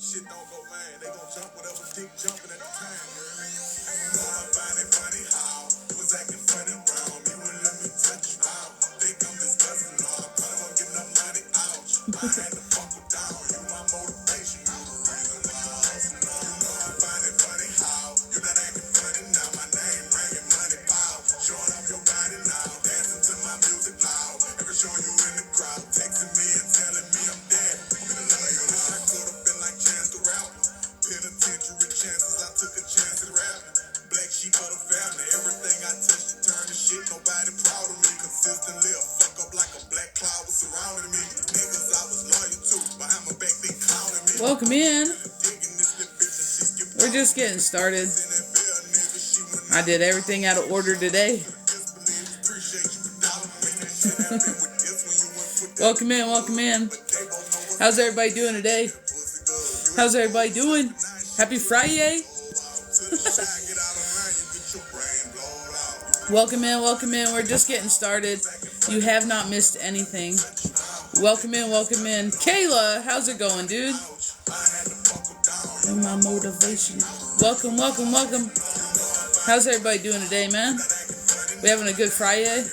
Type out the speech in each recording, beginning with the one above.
Shit don't go, man. They gon' jump whatever dick jumping at the time. You know I find it funny how was acting funny around me when let me touch you out. Think I'm disgusting, no, I probably won't get enough money out. I had to fuck her down. You my motivation, you the reason why I hustle now. You know I find it funny how you not acting funny now. My name ringing money pow. Showing off your body now, dancing to my music loud. Ever show you in the crowd, texting me and telling me I'm dead. I'm in love, you know I could have been like Chance the Rapper. Penitentiary chances, I took a chance at rapping. Black sheep of the family, everything I touched to turn to shit. Nobody proud of me, consistently a fuck up like a black cloud was surrounding me. Niggas I was loyal to, behind my back they clowning me. Welcome in. We're just getting started. I did everything out of order today. Welcome in, welcome in. How's everybody doing today? How's everybody doing? Happy Friday. Welcome in, welcome in. We're just getting started. You have not missed anything. Welcome in, welcome in. Kayla, how's it going, dude? And my motivation. Welcome, welcome, welcome. How's everybody doing today, man? We having a good Friday?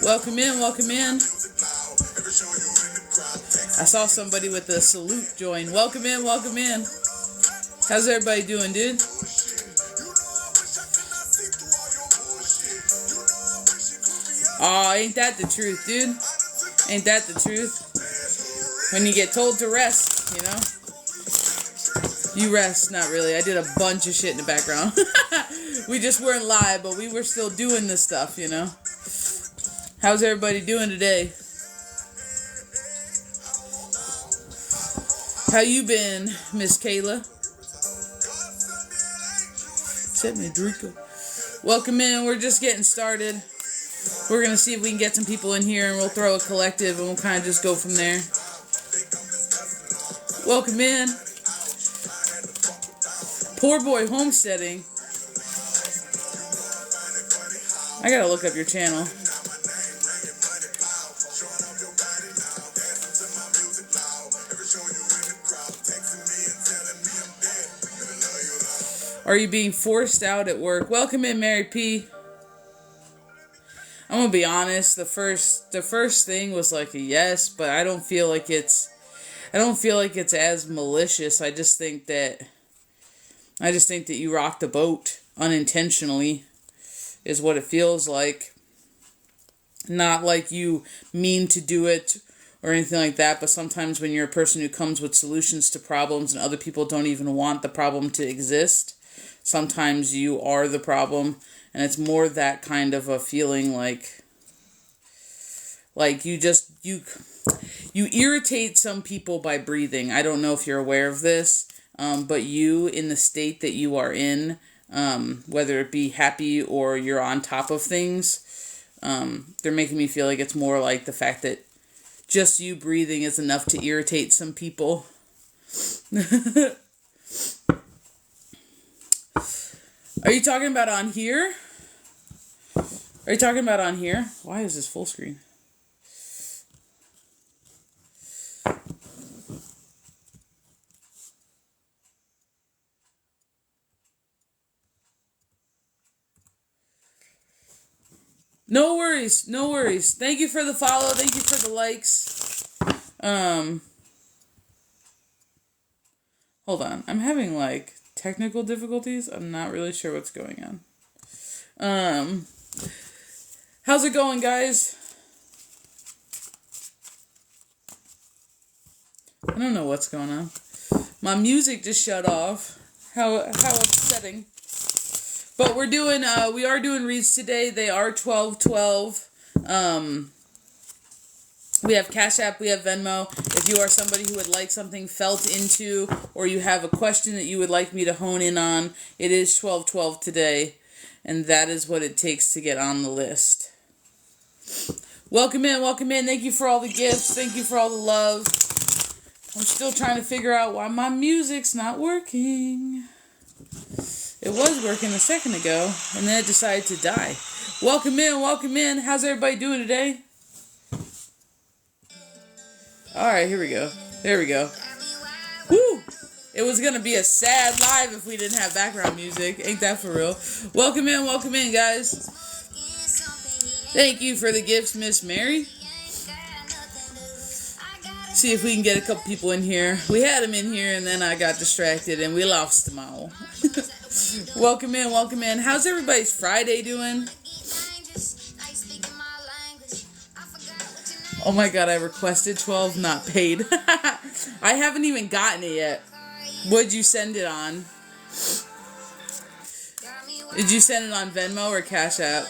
Welcome in, welcome in. I saw somebody with a salute join. Welcome in, welcome in. How's everybody doing, dude? Oh, ain't that the truth, dude? Ain't that the truth? When you get told to rest, you know? You rest, not really. I did a bunch of shit in the background. We just weren't live, but we were still doing this stuff, you know? How's everybody doing today? How you been, Miss Kayla? Except me, Erika. Welcome in. We're just getting started. We're going to see if we can get some people in here, and we'll throw a collective, and we'll kind of just go from there. Welcome in. Poor boy homesteading. I got to look up your channel. Are you being forced out at work? Welcome in, Mary P. I'm gonna be honest. The first thing was like a yes, but I don't feel like it's as malicious. I just think that you rocked the boat unintentionally, is what it feels like. Not like you mean to do it or anything like that, but sometimes when you're a person who comes with solutions to problems and other people don't even want the problem to exist, sometimes you are the problem, and it's more that kind of a feeling like you irritate some people by breathing. I don't know if you're aware of this, but you, in the state that you are in, whether it be happy or you're on top of things, they're making me feel like it's more like the fact that just you breathing is enough to irritate some people. Are you talking about on here? Are you talking about on here? Why is this full screen? No worries, no worries. Thank you for the follow. Thank you for the likes. Hold on. I'm having like technical difficulties. I'm not really sure what's going on. How's it going, guys? I don't know what's going on. My music just shut off. How upsetting. But we are doing reads today. They are 12/12. We have Cash App, we have Venmo. If you are somebody who would like something felt into, or you have a question that you would like me to hone in on, it is 12/12 today. And that is what it takes to get on the list. Welcome in, welcome in. Thank you for all the gifts. Thank you for all the love. I'm still trying to figure out why my music's not working. It was working a second ago, and then it decided to die. Welcome in, welcome in. How's everybody doing today? Alright, here we go. There we go. It was gonna be a sad live if we didn't have background music. Ain't that for real? Welcome in, guys. Thank you for the gifts, Miss Mary. See if we can get a couple people in here. We had them in here, and then I got distracted, and we lost them all. Welcome in. How's everybody's Friday doing? Oh my god, I requested 12, not paid. I haven't even gotten it yet. What'd you send it on? Did you send it on Venmo or Cash App?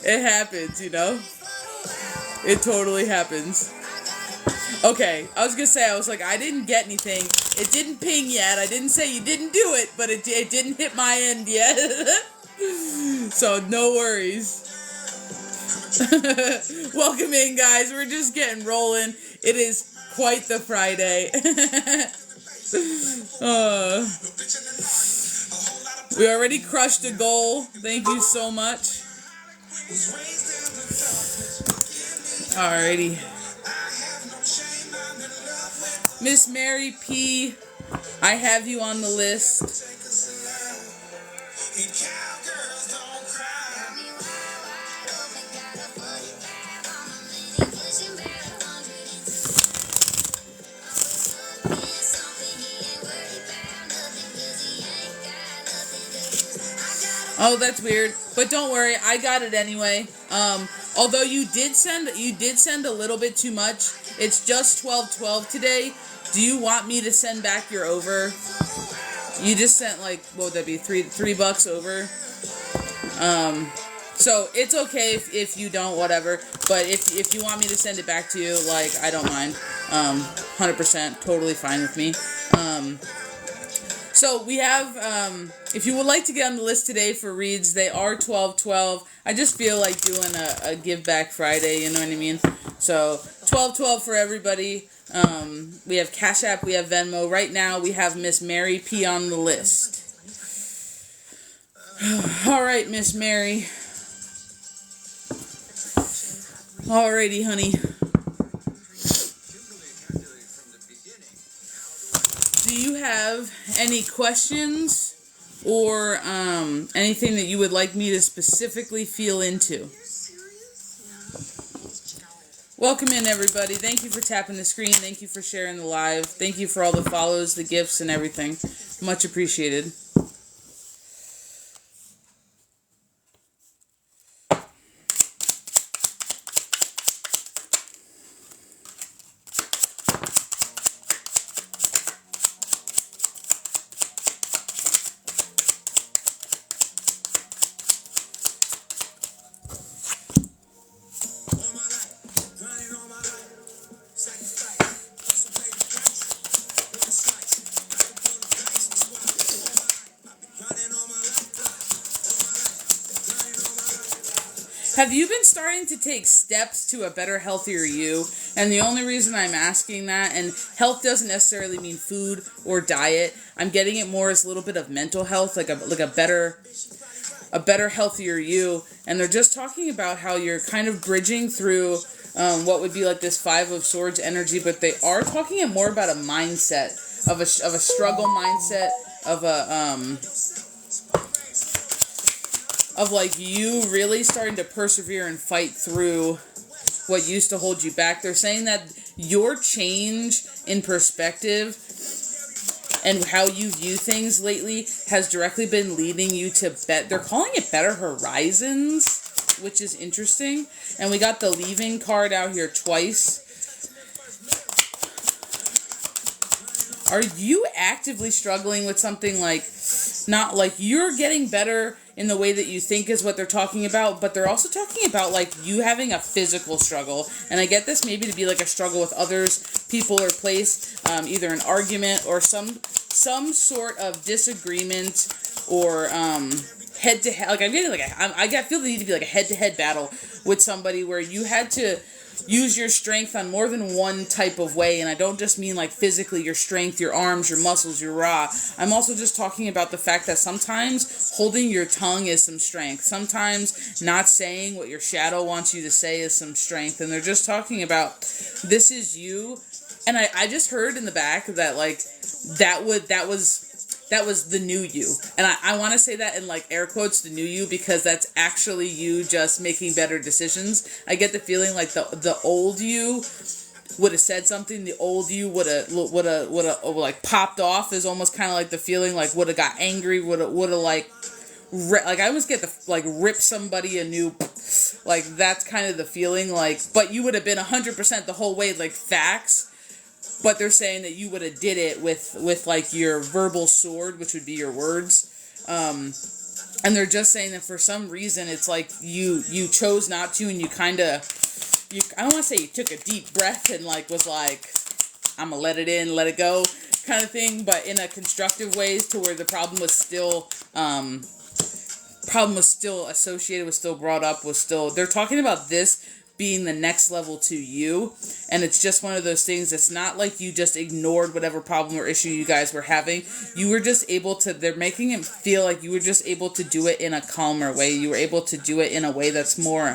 It happens, you know? It totally happens. Okay, I was gonna say, I was like, I didn't get anything. It didn't ping yet. I didn't say you didn't do it, but it didn't hit my end yet. So, no worries. Welcome in, guys. We're just getting rolling. It is quite the Friday. We already crushed a goal. Thank you so much. Alrighty. Miss Mary P., I have you on the list. Oh, that's weird. But don't worry, I got it anyway. Although you did send a little bit too much. It's just 12.12 today. Do you want me to send back your over? You just sent like, what would that be? $3 over. So it's okay if you don't, whatever. But if you want me to send it back to you, like, I don't mind. 100%, totally fine with me. So we have, if you would like to get on the list today for reads, they are 12.12. I just feel like doing a Give Back Friday, you know what I mean? So 12.12 for everybody. We have Cash App, we have Venmo. Right now we have Miss Mary P on the list. Alright, Miss Mary. Alrighty, honey. Do you have any questions or anything that you would like me to specifically feel into? Welcome in, everybody. Thank you for tapping the screen. Thank you for sharing the live. Thank you for all the follows, the gifts, and everything. Much appreciated. Have you been starting to take steps to a better, healthier you? And the only reason I'm asking that, and health doesn't necessarily mean food or diet. I'm getting it more as a little bit of mental health, like a better, healthier you. And they're just talking about how you're kind of bridging through what would be like this Five of Swords energy, but they are talking more about a mindset of a struggle mindset of of like you really starting to persevere and fight through what used to hold you back. They're saying that your change in perspective and how you view things lately has directly been leading you to they're calling it better horizons, which is interesting. And we got the leaving card out here twice. Are you actively struggling with something like, not like you're getting better in the way that you think is what they're talking about, but they're also talking about like you having a physical struggle. And I get this maybe to be like a struggle with others, people, or place, either an argument or some sort of disagreement or head-to-head. Like I'm getting like I feel the need to be like a head-to-head battle with somebody where you had to use your strength on more than one type of way. And I don't just mean like physically your strength, your arms, your muscles, your raw. I'm also just talking about the fact that sometimes holding your tongue is some strength. Sometimes not saying what your shadow wants you to say is some strength. And they're just talking about, this is you. And I just heard in the back that like that was the new you. And I want to say that in like air quotes, the new you, because that's actually you just making better decisions. I get the feeling like the old you would have said something. The old you would have like popped off, is almost kind of like the feeling, like would have got angry, would have like I almost get the like rip somebody a new, like that's kind of the feeling, like, but you would have been 100% the whole way, like facts. But they're saying that you would have did it with like your verbal sword, which would be your words. And they're just saying that for some reason it's like you chose not to, and you kind of, I don't want to say you took a deep breath and like was like, I'm gonna let it in, let it go kind of thing, but in a constructive ways, to where the problem was still associated, was still brought up, was still, they're talking about this being the next level to you. And it's just one of those things. It's not like you just ignored whatever problem or issue you guys were having. You were just able to, they're making it feel like you were just able to do it in a calmer way. You were able to do it in a way that's more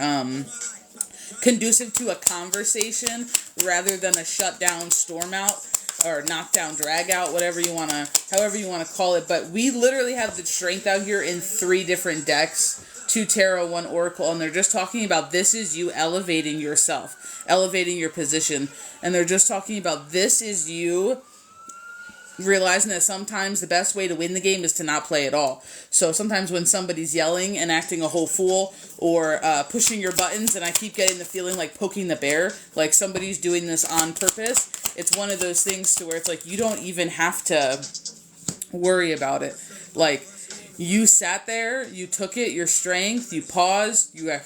conducive to a conversation rather than a shut down, storm out, or knock down, drag out, however you want to call it. But we literally have the strength out here in 3 different decks. 2 tarot, 1 oracle, and they're just talking about this is you elevating yourself, elevating your position. And they're just talking about this is you realizing that sometimes the best way to win the game is to not play at all. So sometimes when somebody's yelling and acting a whole fool, or pushing your buttons, and I keep getting the feeling like poking the bear, like somebody's doing this on purpose, it's one of those things to where it's like you don't even have to worry about it. Like, you sat there, you took it, your strength, you paused, you're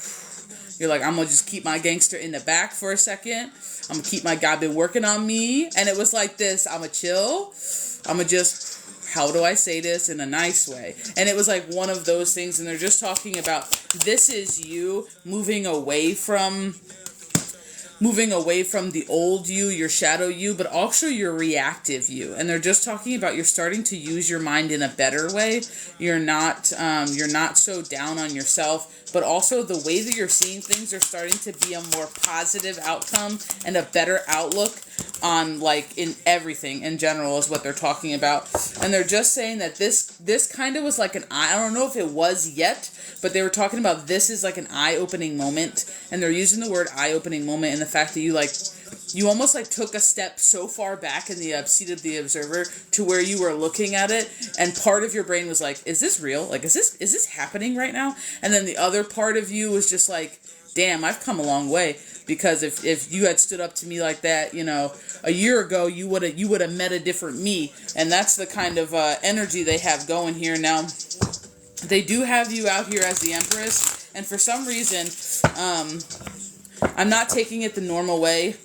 like, I'm going to just keep my gangster in the back for a second. I'm going to keep my guy been working on me. And it was like this, I'm going to chill. I'm going to just, how do I say this in a nice way? And it was like one of those things. And they're just talking about, this is you moving away from the old you, your shadow you, but also your reactive you. And they're just talking about you're starting to use your mind in a better way. You're not so down on yourself, but also the way that you're seeing things are starting to be a more positive outcome and a better outlook on, like, in everything in general is what they're talking about. And they're just saying that this kind of was like I don't know if it was yet, but they were talking about this is like an eye-opening moment. And they're using the word eye-opening moment in the fact that you almost like took a step so far back in the seat of the observer to where you were looking at it, and part of your brain was like, is this real? Like, is this happening right now? And then the other part of you was just like, damn, I've come a long way. Because if you had stood up to me like that, a year ago, you would have met a different me. And that's the kind of energy they have going here now. They do have you out here as the Empress, and for some reason, I'm not taking it the normal way.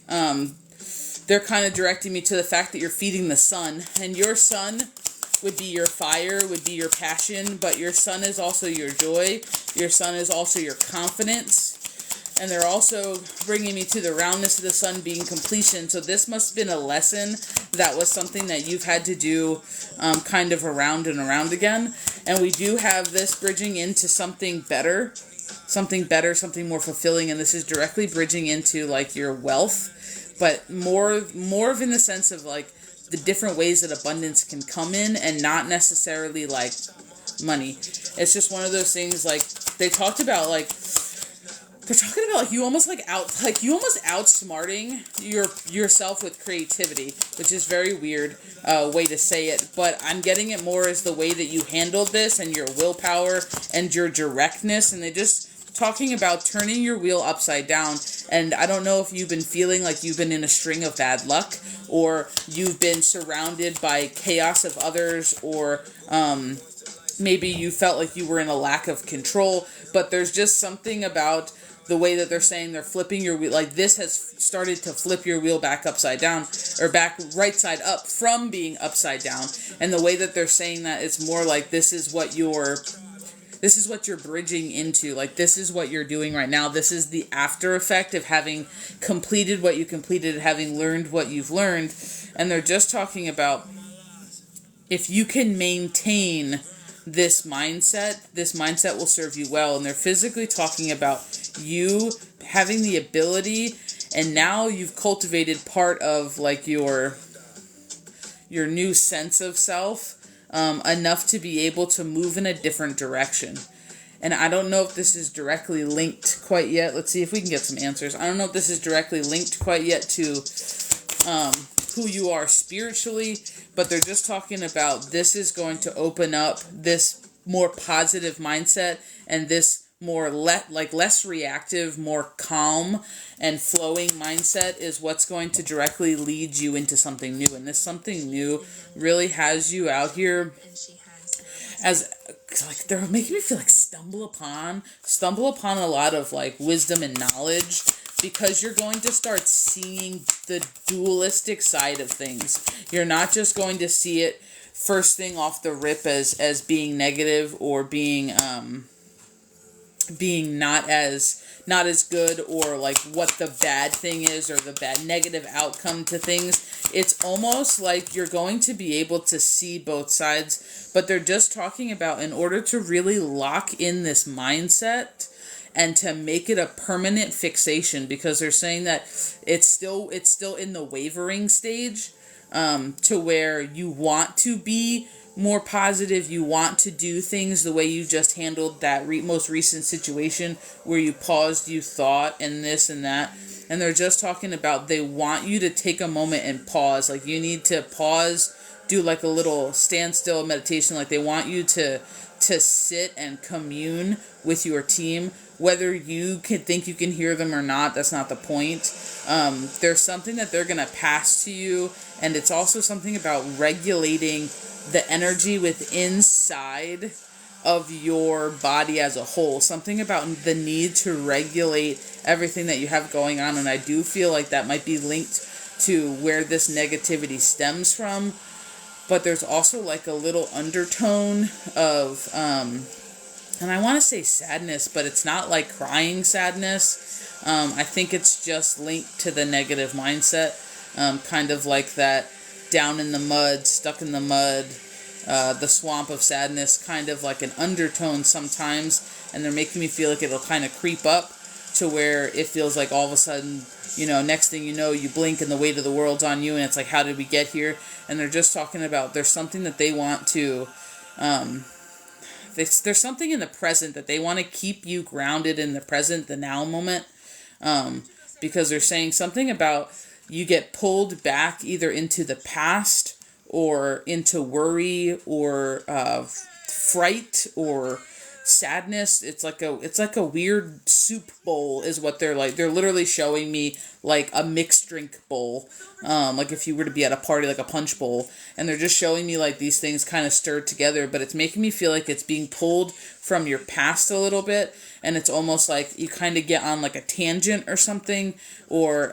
They're kind of directing me to the fact that you're feeding the sun, and your sun would be your fire, would be your passion, but your sun is also your joy. Your sun is also your confidence. And they're also bringing me to the roundness of the sun being completion. So this must have been a lesson that was something that you've had to do kind of around and around again. And we do have this bridging into something better, something more fulfilling. And this is directly bridging into like your wealth, but more of in the sense of like the different ways that abundance can come in, and not necessarily like money. It's just one of those things, like they talked about, like they're talking about like you almost outsmarting yourself with creativity, which is very weird way to say it, but I'm getting it more as the way that you handled this and your willpower and your directness. And they just talking about turning your wheel upside down. And I don't know if you've been feeling like you've been in a string of bad luck, or you've been surrounded by chaos of others, or maybe you felt like you were in a lack of control, but there's just something about the way that they're saying they're flipping your wheel, like this has started to flip your wheel back upside down, or back right side up from being upside down. And the way that they're saying that, it's more like this is what this is what you're bridging into. Like, this is what you're doing right now. This is the after effect of having completed what you completed, having learned what you've learned. And they're just talking about if you can maintain this mindset will serve you well. And they're physically talking about you having the ability, and now you've cultivated part of like your new sense of self, enough to be able to move in a different direction. And I don't know if this is directly linked quite yet. Let's see if we can get some answers. I don't know if this is directly linked quite yet to who you are spiritually, but they're just talking about this is going to open up this more positive mindset, and this more less reactive, more calm and flowing mindset is what's going to directly lead you into something new. And this something new really has you out here as like, they're making me feel like stumble upon a lot of like wisdom and knowledge, because you're going to start seeing the dualistic side of things. You're not just going to see it first thing off the rip as being negative, or being not as good, or like what the bad thing is, or the bad negative outcome to things. It's almost like you're going to be able to see both sides, but they're just talking about, in order to really lock in this mindset and to make it a permanent fixation, because they're saying that it's still in the wavering stage, to where you want to be more positive, you want to do things the way you just handled that most recent situation where you paused, you thought, and this and that. And they're just talking about, they want you to take a moment and pause. Like, you need to pause, do like a little standstill meditation. Like, they want you to sit and commune with your team. Whether you can think you can hear them or not, that's not the point. There's something that they're going to pass to you, and it's also something about regulating the energy within inside of your body as a whole. Something about the need to regulate everything that you have going on, and I do feel like that might be linked to where this negativity stems from. But there's also like a little undertone of, and I want to say sadness, but it's not like crying sadness. I think it's just linked to the negative mindset, kind of like that down in the mud, stuck in the mud, the swamp of sadness, kind of like an undertone sometimes. And they're making me feel like it'll kind of creep up to where it feels like all of a sudden, next thing you know, you blink and the weight of the world's on you, and it's like, how did we get here? And they're just talking about, there's something that they want to, there's something in the present that they want to keep you grounded in the present, the now moment, because they're saying something about you get pulled back either into the past or into worry or fright or sadness. It's like a weird soup bowl is what they're like. They're literally showing me like a mixed drink bowl, like if you were to be at a party, like a punch bowl, and they're just showing me like these things kind of stirred together, but it's making me feel like it's being pulled from your past a little bit, and it's almost like you kind of get on like a tangent or something, or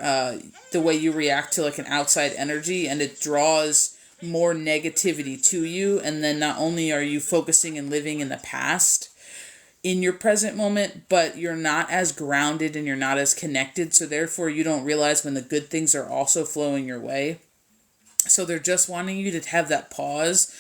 the way you react to like an outside energy, and it draws more negativity to you. And then not only are you focusing and living in the past in your present moment, but you're not as grounded and you're not as connected, so therefore you don't realize when the good things are also flowing your way. So they're just wanting you to have that pause,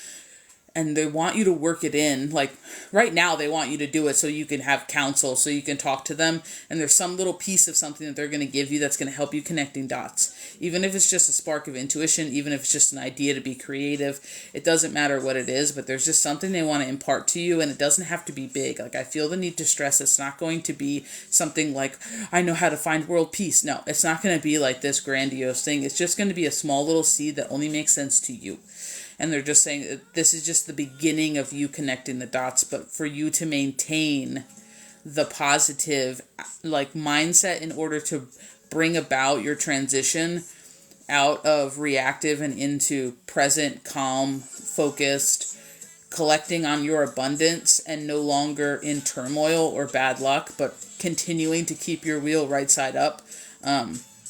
and they want you to work it in. Like right now they want you to do it so you can have counsel, so you can talk to them, and there's some little piece of something that they're going to give you that's going to help you connecting dots. Even if it's just a spark of intuition, even if it's just an idea to be creative, it doesn't matter what it is, but there's just something they want to impart to you, and it doesn't have to be big. Like, I feel the need to stress it's not going to be something like, I know how to find world peace. No, it's not going to be like this grandiose thing. It's just going to be a small little seed that only makes sense to you. And they're just saying that this is just the beginning of you connecting the dots, but for you to maintain the positive like mindset in order to bring about your transition out of reactive and into present, calm, focused, collecting on your abundance, and no longer in turmoil or bad luck, but continuing to keep your wheel right side up.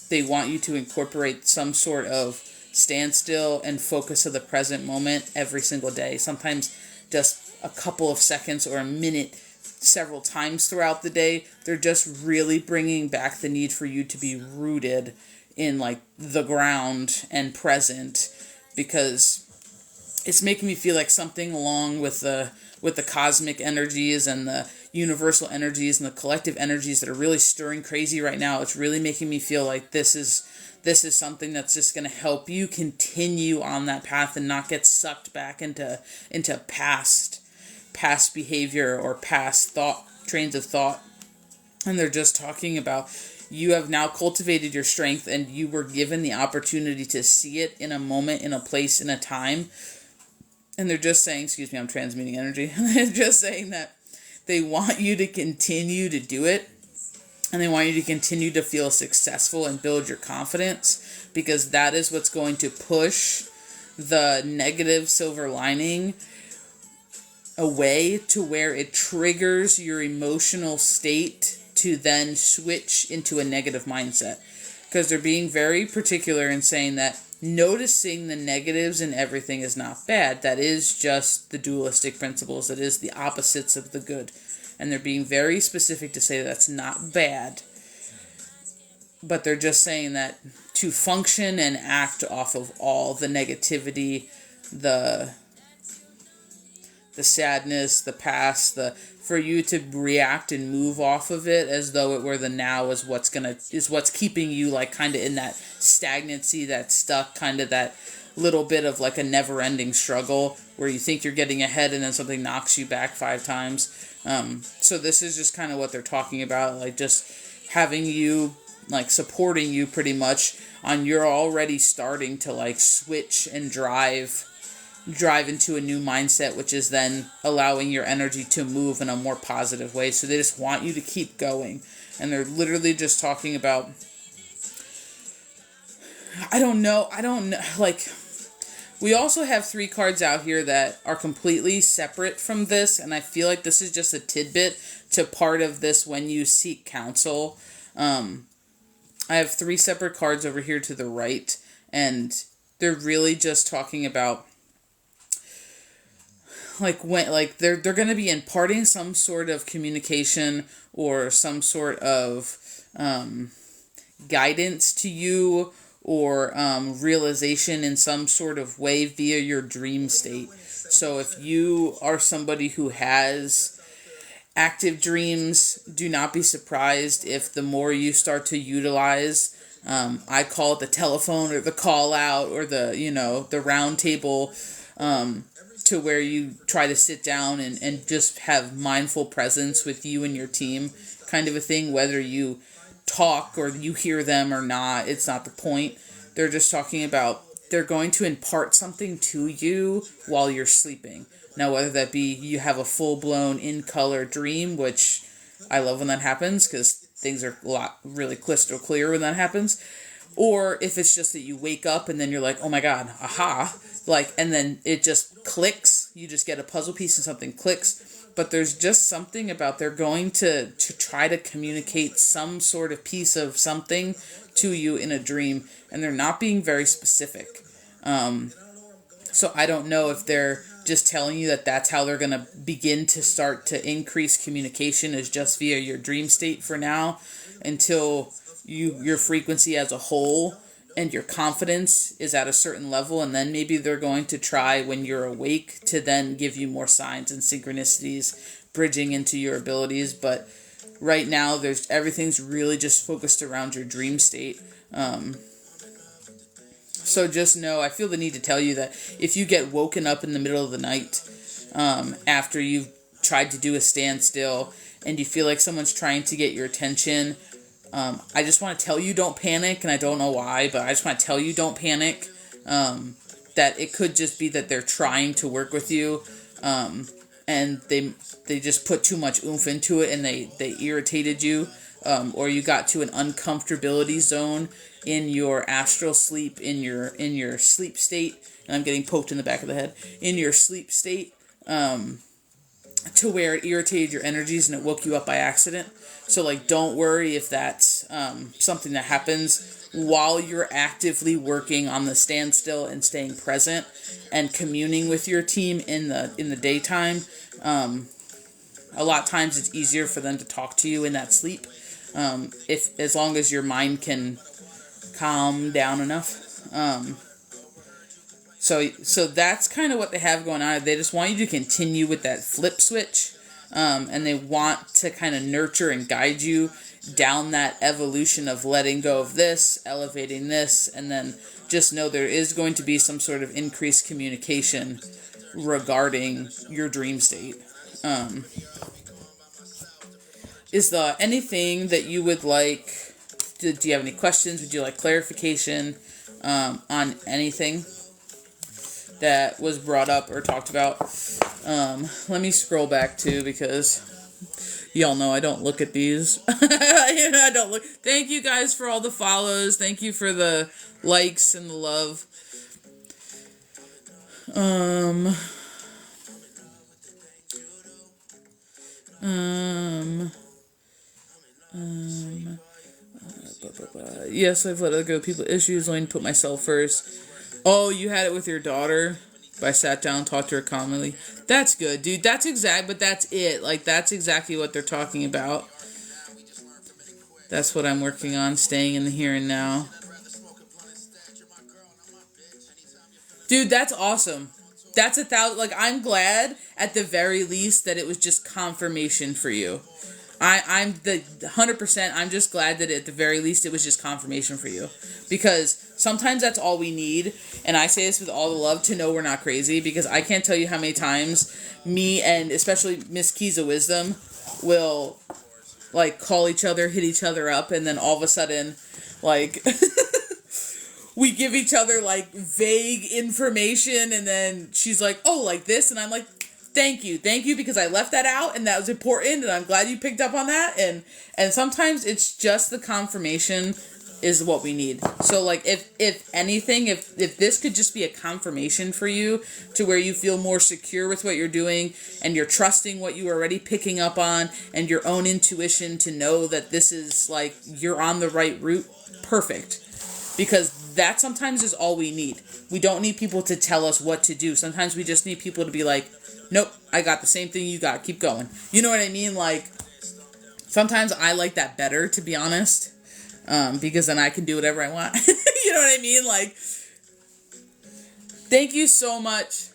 They want you to incorporate some sort of standstill and focus of the present moment every single day. Sometimes just a couple of seconds or a minute several times throughout the day. They're just really bringing back the need for you to be rooted in like the ground and present, because it's making me feel like something along with the cosmic energies and the universal energies and the collective energies that are really stirring crazy right now. It's really making me feel like this is something that's just going to help you continue on that path and not get sucked back into past behavior or past trains of thought. And they're just talking about, you have now cultivated your strength and you were given the opportunity to see it in a moment, in a place, in a time. And they're just saying, excuse me, I'm transmuting energy. They're just saying that they want you to continue to do it. And they want you to continue to feel successful and build your confidence, because that is what's going to push the negative silver lining away to where it triggers your emotional state to then switch into a negative mindset. Because they're being very particular in saying that noticing the negatives in everything is not bad. That is just the dualistic principles. That is the opposites of the good. And they're being very specific to say that's not bad. But they're just saying that to function and act off of all the negativity, the sadness, the past, for you to react and move off of it as though it were the now is what's keeping you like kind of in that stagnancy, that stuck, kind of that little bit of like a never-ending struggle where you think you're getting ahead and then something knocks you back 5 times. So this is just kind of what they're talking about, like just having you, like supporting you pretty much on you're already starting to like switch and drive into a new mindset, which is then allowing your energy to move in a more positive way. So they just want you to keep going. And they're literally just talking about, I don't know, like, we also have 3 cards out here that are completely separate from this, and I feel like this is just a tidbit to part of this when you seek counsel. I have 3 separate cards over here to the right, and they're really just talking about like when, like they're going to be imparting some sort of communication or some sort of guidance to you, or realization in some sort of way via your dream state. So if you are somebody who has active dreams, do not be surprised if the more you start to utilize, I call it the telephone or the call out or the round table, to where you try to sit down and just have mindful presence with you and your team, kind of a thing, whether you talk or you hear them or not, it's not the point. They're just talking about, they're going to impart something to you while you're sleeping. Now, whether that be you have a full-blown in-color dream, which I love when that happens, because things are really crystal clear when that happens, or if it's just that you wake up and then you're like, oh my god, aha, like, and then it just clicks, you just get a puzzle piece and something clicks. But there's just something about they're going to try to communicate some sort of piece of something to you in a dream, and they're not being very specific. So I don't know if they're just telling you that that's how they're going to begin to start to increase communication, is just via your dream state for now, until your frequency as a whole and your confidence is at a certain level, and then maybe they're going to try when you're awake to then give you more signs and synchronicities bridging into your abilities. But right now everything's really just focused around your dream state. So just know, I feel the need to tell you that if you get woken up in the middle of the night, after you've tried to do a standstill and you feel like someone's trying to get your attention, I just want to tell you, don't panic, and I don't know why, but I just want to tell you, don't panic, that it could just be that they're trying to work with you, and they just put too much oomph into it, and they irritated you, or you got to an uncomfortability zone in your astral sleep, in your sleep state, and I'm getting poked in the back of the head, in your sleep state, to where it irritated your energies and it woke you up by accident. So, like, don't worry if that's something that happens while you're actively working on the standstill and staying present and communing with your team in the daytime. A lot of times it's easier for them to talk to you in that sleep, if as long as your mind can calm down enough. So that's kind of what they have going on. They just want you to continue with that flip switch, and they want to kind of nurture and guide you down that evolution of letting go of this, elevating this, and then just know there is going to be some sort of increased communication regarding your dream state. Is there anything that you would like? Do you have any questions? Would you like clarification on anything that was brought up or talked about? Let me scroll back too, because y'all know I don't look at these. I don't look. Thank you guys for all the follows. Thank you for the likes and the love. Yes, I've let other go people issues, only put myself first. Oh, you had it with your daughter? But I sat down, talked to her calmly. That's good, dude. That's it. Like, that's exactly what they're talking about. That's what I'm working on, staying in the here and now. Dude, that's awesome. That's 1,000. Like, I'm glad at the very least that it was just confirmation for you. I'm the 100%. I'm just glad that at the very least it was just confirmation for you, because sometimes that's all we need. And I say this with all the love, to know we're not crazy, because I can't tell you how many times me and especially Miss Keys of Wisdom will like call each other, hit each other up, and then all of a sudden, like we give each other like vague information, and then she's like, "Oh, like this," and I'm like, Thank you, because I left that out, and that was important, and I'm glad you picked up on that. And sometimes it's just the confirmation is what we need. So, like, if anything, if this could just be a confirmation for you to where you feel more secure with what you're doing, and you're trusting what you are already picking up on, and your own intuition to know that this is, like, you're on the right route, perfect. Because that sometimes is all we need. We don't need people to tell us what to do. Sometimes we just need people to be like, nope, I got the same thing you got. Keep going. You know what I mean? Like, sometimes I like that better, to be honest, because then I can do whatever I want. You know what I mean? Like, thank you so much.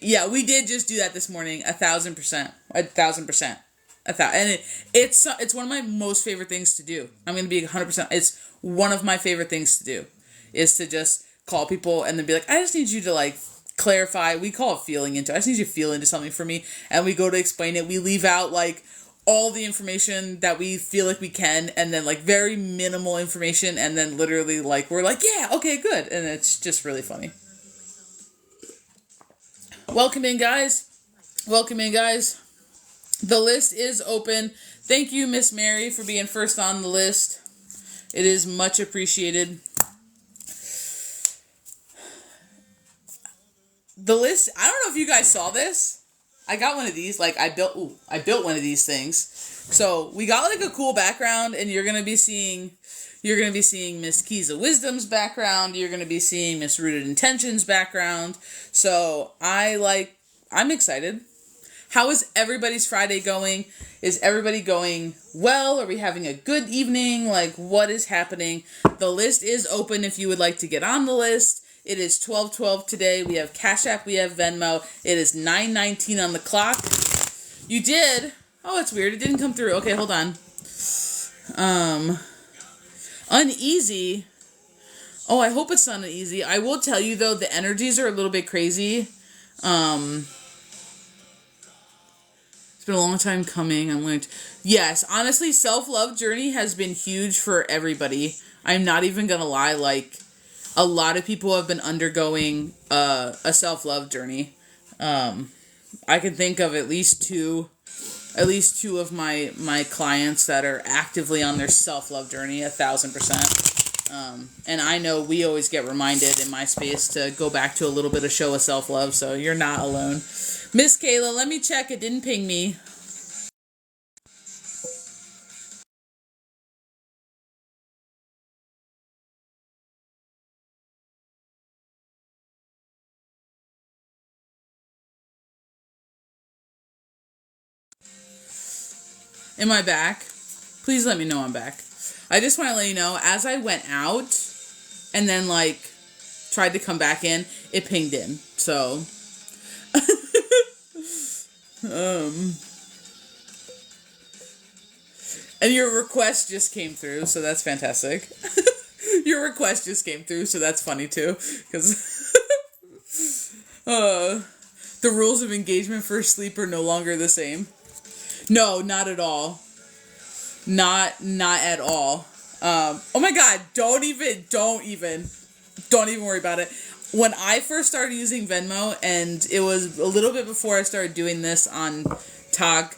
Yeah, we did just do that this morning. 1,000%. 1,000%. And it's one of my most favorite things to do. I'm going to be 100%. It's one of my favorite things to do, is to just call people and then be like, I just need you to, like, clarify. We call it feeling into. I just need you to feel into something for me, and we go to explain it. We leave out like all the information that we feel like we can, and then like very minimal information, and then literally like we're like, yeah, okay, good, and it's just really funny. Welcome in, guys. The list is open. Thank you, Miss Mary, for being first on the list. It is much appreciated. The list, I don't know if you guys saw this. I got one of these. Like, I built one of these things. So we got like a cool background, and you're gonna be seeing Miss Keys of Wisdom's background. You're gonna be seeing Miss Rooted Intentions background. So I'm excited. How is everybody's Friday going? Is everybody going well? Are we having a good evening? Like, what is happening? The list is open if you would like to get on the list. It is 12:12 today. We have Cash App. We have Venmo. It is 9:19 on the clock. You did? Oh, it's weird. It didn't come through. Okay, hold on. Uneasy. Oh, I hope it's not uneasy. I will tell you, though, the energies are a little bit crazy. It's been a long time coming. Yes, honestly, self-love journey has been huge for everybody. I'm not even gonna lie. Like, a lot of people have been undergoing a self-love journey. I can think of at least two of my clients that are actively on their self-love journey, 1,000%. And I know we always get reminded in my space to go back to a little bit of show of self-love, so you're not alone. Miss Kayla, let me check. It didn't ping me. Am I back? Please let me know I'm back. I just want to let you know, as I went out and then, like, tried to come back in, it pinged in. So, and your request just came through, so that's fantastic. Your request just came through, so that's funny too, because the rules of engagement for sleep are no longer the same. No, not at all. Not at all. Oh my God! Don't even worry about it. When I first started using Venmo, and it was a little bit before I started doing this on Talk,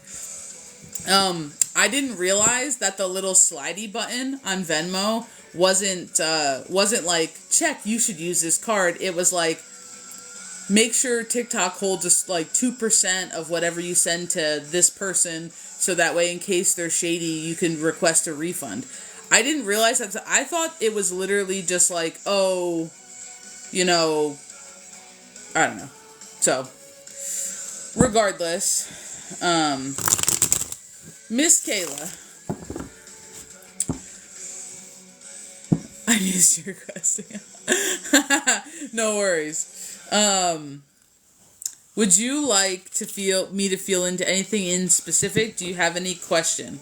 I didn't realize that the little slidey button on Venmo wasn't like, check, you should use this card. It was like, make sure TikTok holds just like 2% of whatever you send to this person, so that way in case they're shady, you can request a refund. I didn't realize that. I thought it was literally just like, oh, you know, I don't know. So, regardless, Miss Kayla, I missed your requesting. No worries. Would you like to feel into anything in specific? Do you have any question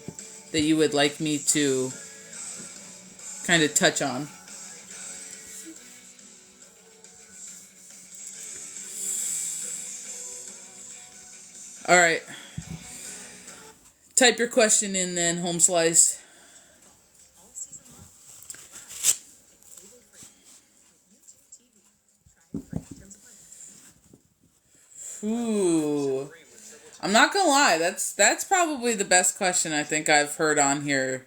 that you would like me to kind of touch on? All right. Type your question in then, Home Slice. Ooh. I'm not gonna lie, that's probably the best question I think I've heard on here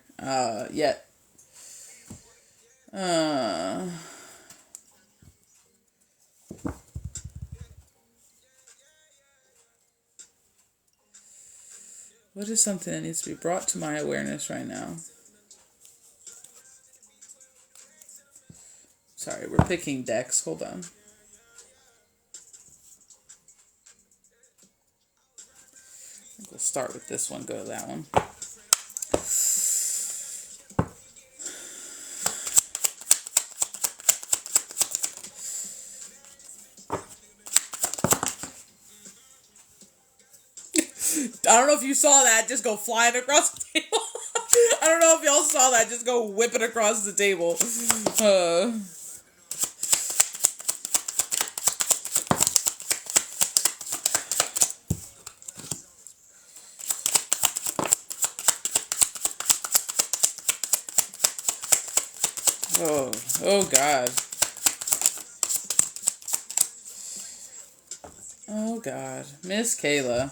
yet. What is something that needs to be brought to my awareness right now? Sorry, we're picking decks. Hold on. We'll start with this one, go to that one. I don't know if you saw that, just go flying across the table. I don't know if y'all saw that, just go whipping across the table. Oh God. Oh God. Miss Kayla.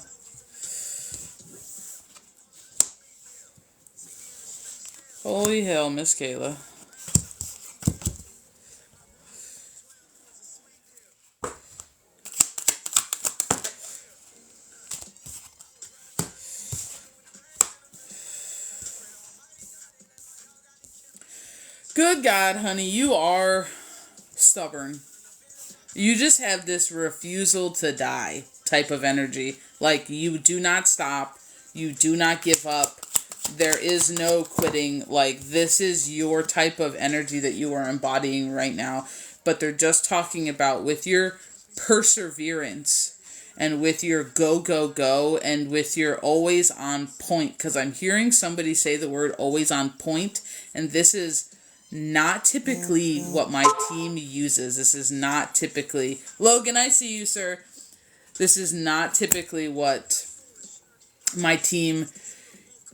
Holy hell, Miss Kayla. Good God, honey, you are stubborn. You just have this refusal to die type of energy. Like, you do not stop. You do not give up. There is no quitting. Like, this is your type of energy that you are embodying right now. But they're just talking about with your perseverance and with your go, go, go, and with your always on point. Because I'm hearing somebody say the word always on point, and this is not typically what my team uses. This is not typically... Logan, I see you, sir. This is not typically what my team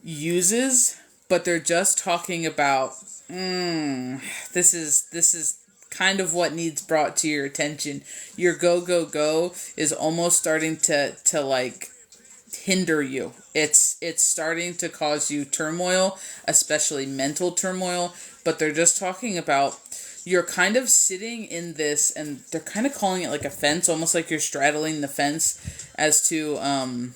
uses, but they're just talking about, this is kind of what needs brought to your attention. Your go, go, go is almost starting to like hinder you. It's starting to cause you turmoil, especially mental turmoil, but they're just talking about you're kind of sitting in this, and they're kind of calling it like a fence, almost like you're straddling the fence as to, am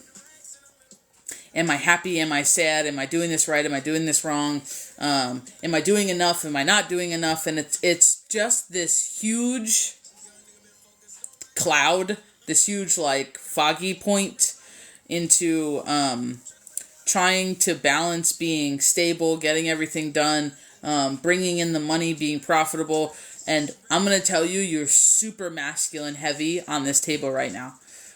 I happy? Am I sad? Am I doing this right? Am I doing this wrong? Am I doing enough? Am I not doing enough? And it's just this huge cloud, this huge like foggy point into trying to balance being stable, getting everything done, bringing in the money, being profitable. And I'm going to tell you, you're super masculine heavy on this table right now.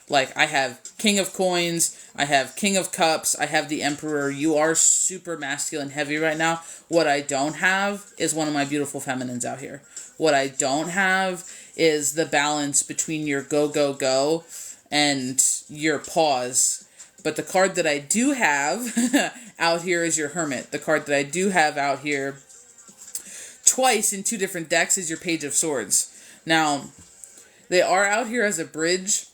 Like, I have King of Coins, I have King of Cups, I have the Emperor. You are super masculine heavy right now. What I don't have is one of my beautiful feminines out here. What I don't have is the balance between your go, go, go and your pause. But the card that I do have out here is your Hermit. The card that I do have out here twice in 2 different decks is your Page of Swords. Now, they are out here as a bridge.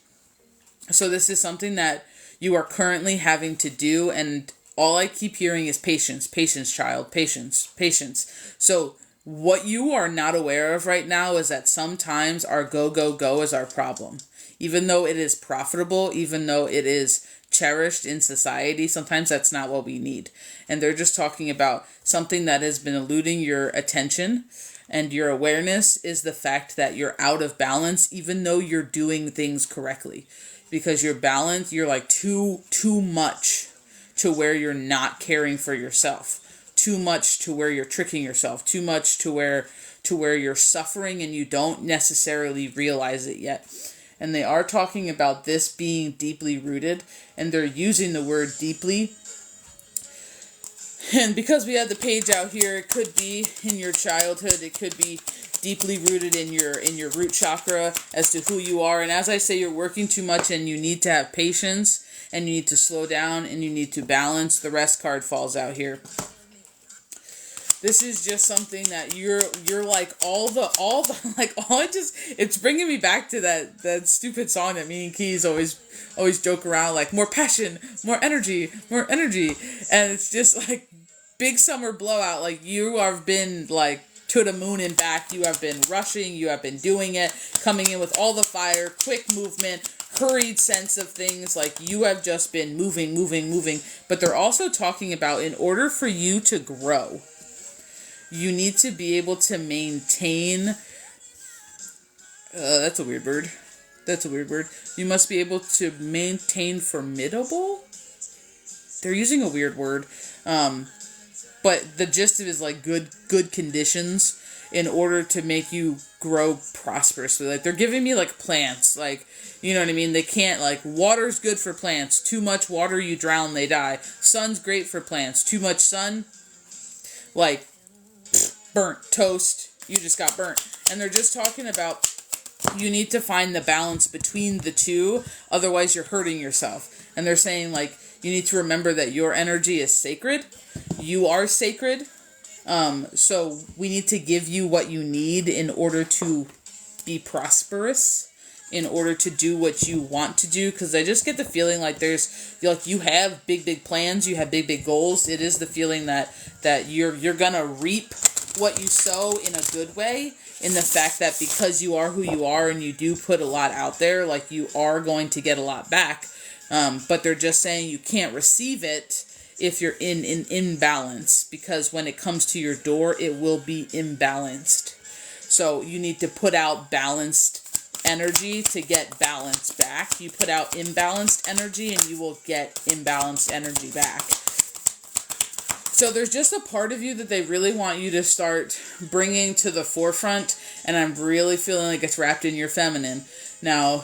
So this is something that you are currently having to do, and all I keep hearing is patience, patience, child, patience, patience. So what you are not aware of right now is that sometimes our go, go, go is our problem. Even though it is profitable, even though it is cherished in society, sometimes that's not what we need. And they're just talking about something that has been eluding your attention and your awareness is the fact that you're out of balance, even though you're doing things correctly. Because you're balanced, you're like too much to where you're not caring for yourself. Too much to where you're tricking yourself. Too much to where you're suffering and you don't necessarily realize it yet. And they are talking about this being deeply rooted, and they're using the word deeply. And because we had the page out here, it could be in your childhood, it could be deeply rooted in your root chakra as to who you are. And as I say, you're working too much and you need to have patience and you need to slow down and you need to balance. The rest card falls out here. This is just something that you're like it's bringing me back to that stupid song that me and Keys always joke around, like more passion, more energy. And it's just like big summer blowout. Like you have been like to the moon and back. You have been rushing, you have been doing it, coming in with all the fire, quick movement, hurried sense of things. Like you have just been moving. But they're also talking about, in order for you to grow, you need to be able to maintain, that's a weird word. You must be able to maintain formidable? They're using a weird word. But the gist of it is like good conditions in order to make you grow prosperously. Like they're giving me like plants, like, you know what I mean? They can't, like, water's good for plants. Too much water, you drown, they die. Sun's great for plants. Too much sun, like, burnt, toast, you just got burnt. And they're just talking about you need to find the balance between the two, otherwise you're hurting yourself. And they're saying, like, you need to remember that your energy is sacred. You are sacred. So we need to give you what you need in order to be prosperous, in order to do what you want to do. Because I just get the feeling like you have big plans, you have big goals. It is the feeling that you're gonna reap what you sow in a good way, in the fact that because you are who you are and you do put a lot out there, like, you are going to get a lot back. But they're just saying you can't receive it if you're in an imbalance, because when it comes to your door, it will be imbalanced. So you need to put out balanced energy to get balance back. You put out imbalanced energy and you will get imbalanced energy back. So there's just a part of you that they really want you to start bringing to the forefront, and I'm really feeling like it's wrapped in your feminine. Now,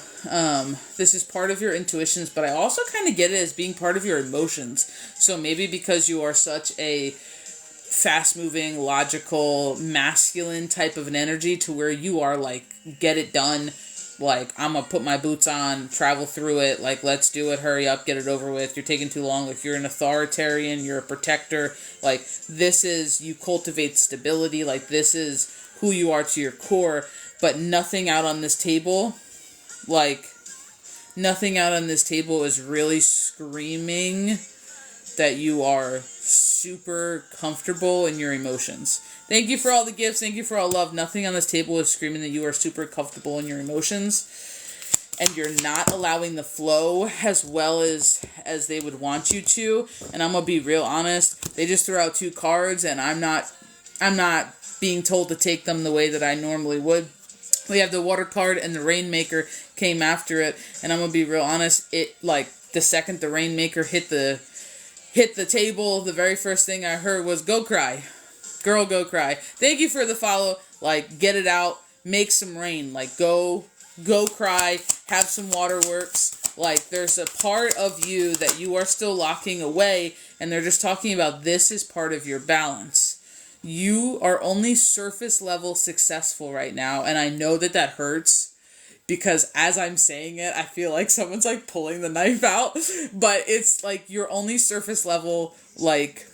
this is part of your intuitions, but I also kind of get it as being part of your emotions. So maybe because you are such a fast-moving, logical, masculine type of an energy, to where you are like, get it done, like, I'm gonna put my boots on, travel through it, like, let's do it, hurry up, get it over with, you're taking too long. Like, you're an authoritarian, you're a protector, like, this is, you cultivate stability, like, this is who you are to your core. But nothing out on this table, like, nothing out on this table is really screaming that you are super comfortable in your emotions. Thank you for all the gifts. Thank you for all love. Nothing on this table is screaming that you are super comfortable in your emotions, and you're not allowing the flow as well as they would want you to. And I'm gonna be real honest. They just threw out 2 cards, and I'm not being told to take them the way that I normally would. We have the water card, and the Rainmaker came after it, and I'm gonna be real honest. It, like, the second the Rainmaker hit the hit the table, the very first thing I heard was go cry. Girl, go cry. Thank you for the follow. Like, get it out. Make some rain. Like, go cry. Have some waterworks. Like, there's a part of you that you are still locking away, and they're just talking about this is part of your balance. You are only surface level successful right now, and I know that hurts, because as I'm saying it, I feel like someone's like pulling the knife out, but it's like you're only surface level, like,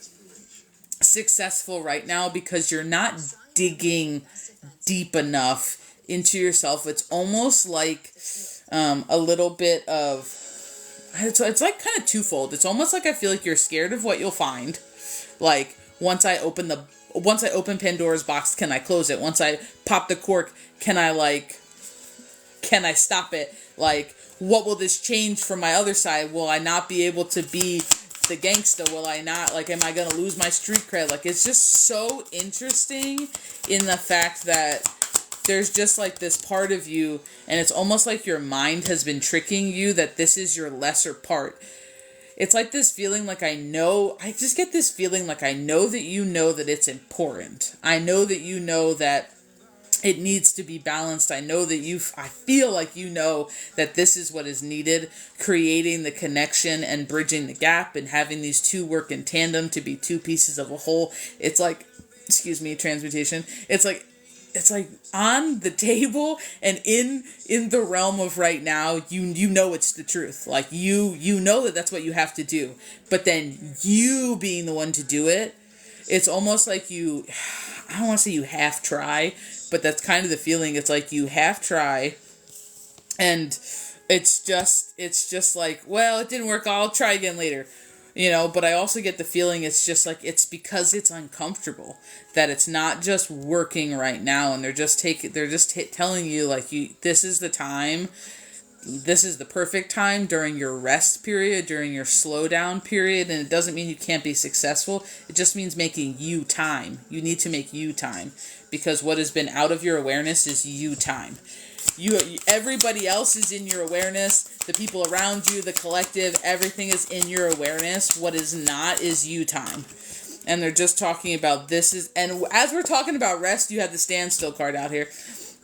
successful right now because you're not digging deep enough into yourself. It's almost like a little bit of, it's like kind of twofold. It's almost like I feel like you're scared of what you'll find. Like, once I open Pandora's box, can I close it? Once I pop the cork, can I stop it? Like, what will this change from my other side? Will I not be able to be the gangsta? Will I not, like, am I gonna lose my street cred? Like, it's just so interesting in the fact that there's just like this part of you, and it's almost like your mind has been tricking you that this is your lesser part. It's like this feeling like I just get this feeling like I know that it's important. I know that you know that it needs to be balanced. I know that I feel like you know that this is what is needed, creating the connection and bridging the gap and having these two work in tandem to be two pieces of a whole. It's like, excuse me, transmutation. It's like on the table and in the realm of right now, you know it's the truth. Like, you know that that's what you have to do. But then you being the one to do it, it's almost like I don't want to say you half try, but that's kind of the feeling. It's like you half try, and it's just like, well, it didn't work, I'll try again later. But I also get the feeling it's just like, it's because it's uncomfortable that it's not just working right now, and they're just telling you, like, this is the time. This is the perfect time during your rest period, during your slowdown period, and it doesn't mean you can't be successful. It just means making you time. You need to make you time, because what has been out of your awareness is you time. Everybody else is in your awareness. The people around you, the collective, everything is in your awareness. What is not is you time. And they're just talking about and as we're talking about rest, you have the standstill card out here.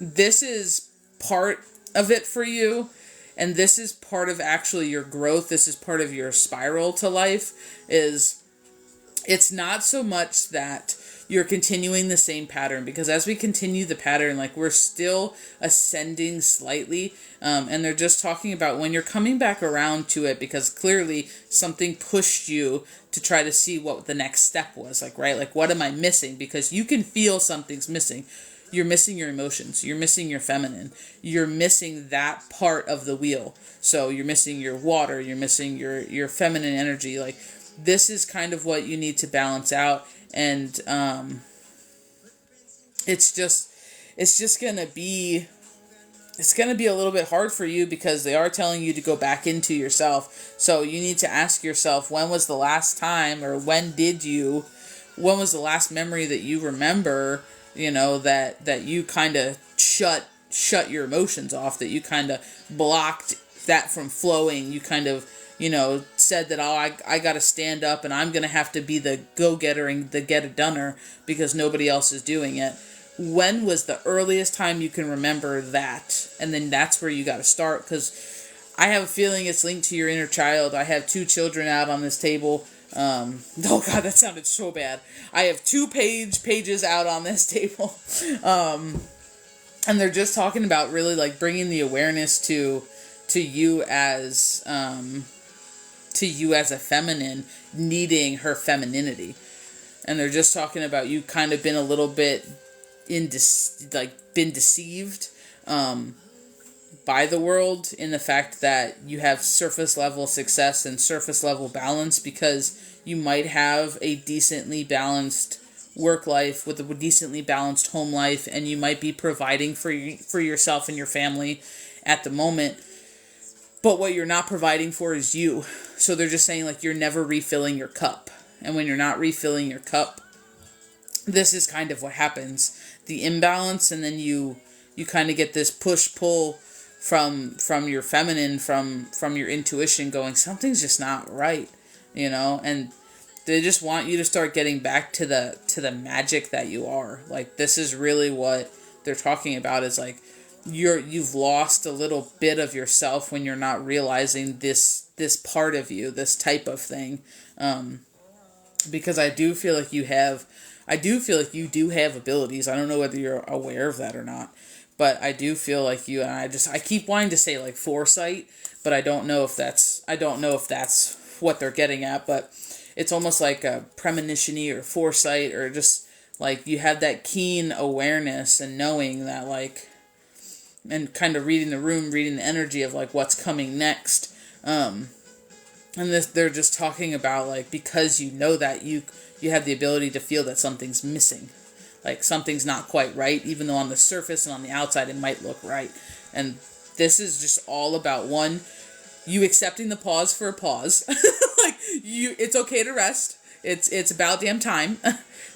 This is part of it for you. And this is part of actually your growth. This is part of your spiral to life. It's not so much that you're continuing the same pattern, because as we continue the pattern, like, we're still ascending slightly. And they're just talking about when you're coming back around to it, because clearly something pushed you to try to see what the next step was. Like, right? Like, what am I missing? Because you can feel something's missing. You're missing your emotions. You're missing your feminine. You're missing that part of the wheel. So you're missing your water. You're missing your feminine energy. Like, this is kind of what you need to balance out. And it's gonna be a little bit hard for you, because they are telling you to go back into yourself. So you need to ask yourself, when was the last time, or when was the last memory that you remember, that you kind of shut your emotions off, that you kind of blocked that from flowing. You kind of, said that, I got to stand up, and I'm going to have to be the go-getter and the get-it-doner because nobody else is doing it. When was the earliest time you can remember that? And then that's where you got to start, because I have a feeling it's linked to your inner child. I have 2 children out on this table. Oh God, that sounded so bad. I have 2 pages out on this table. And they're just talking about really, like, bringing the awareness to you as a feminine needing her femininity. And they're just talking about you kind of been a little bit been deceived by the world, in the fact that you have surface level success and surface level balance, because you might have a decently balanced work life with a decently balanced home life, and you might be providing for yourself and your family at the moment. But what you're not providing for is you. So they're just saying, like, you're never refilling your cup. And when you're not refilling your cup, this is kind of what happens. The imbalance, and then you kind of get this push-pull from your feminine, from your intuition going, something's just not right, And They just want you to start getting back to the magic that you are. Like, this is really what they're talking about, is like you've lost a little bit of yourself when you're not realizing this part of you, this type of thing. Because I do feel like you do have abilities. I don't know whether you're aware of that or not, but I do feel like you, and I keep wanting to say like foresight, but I don't know if that's what they're getting at, but it's almost like a premonition-y or foresight, or just like you have that keen awareness and knowing that, like, and kind of reading the room, reading the energy of like what's coming next. And this, they're just talking about like, because you know that you have the ability to feel that something's missing, like something's not quite right, even though on the surface and on the outside it might look right. And this is just all about, one, you accepting the pause for a pause. Like, it's okay to rest. It's about damn time.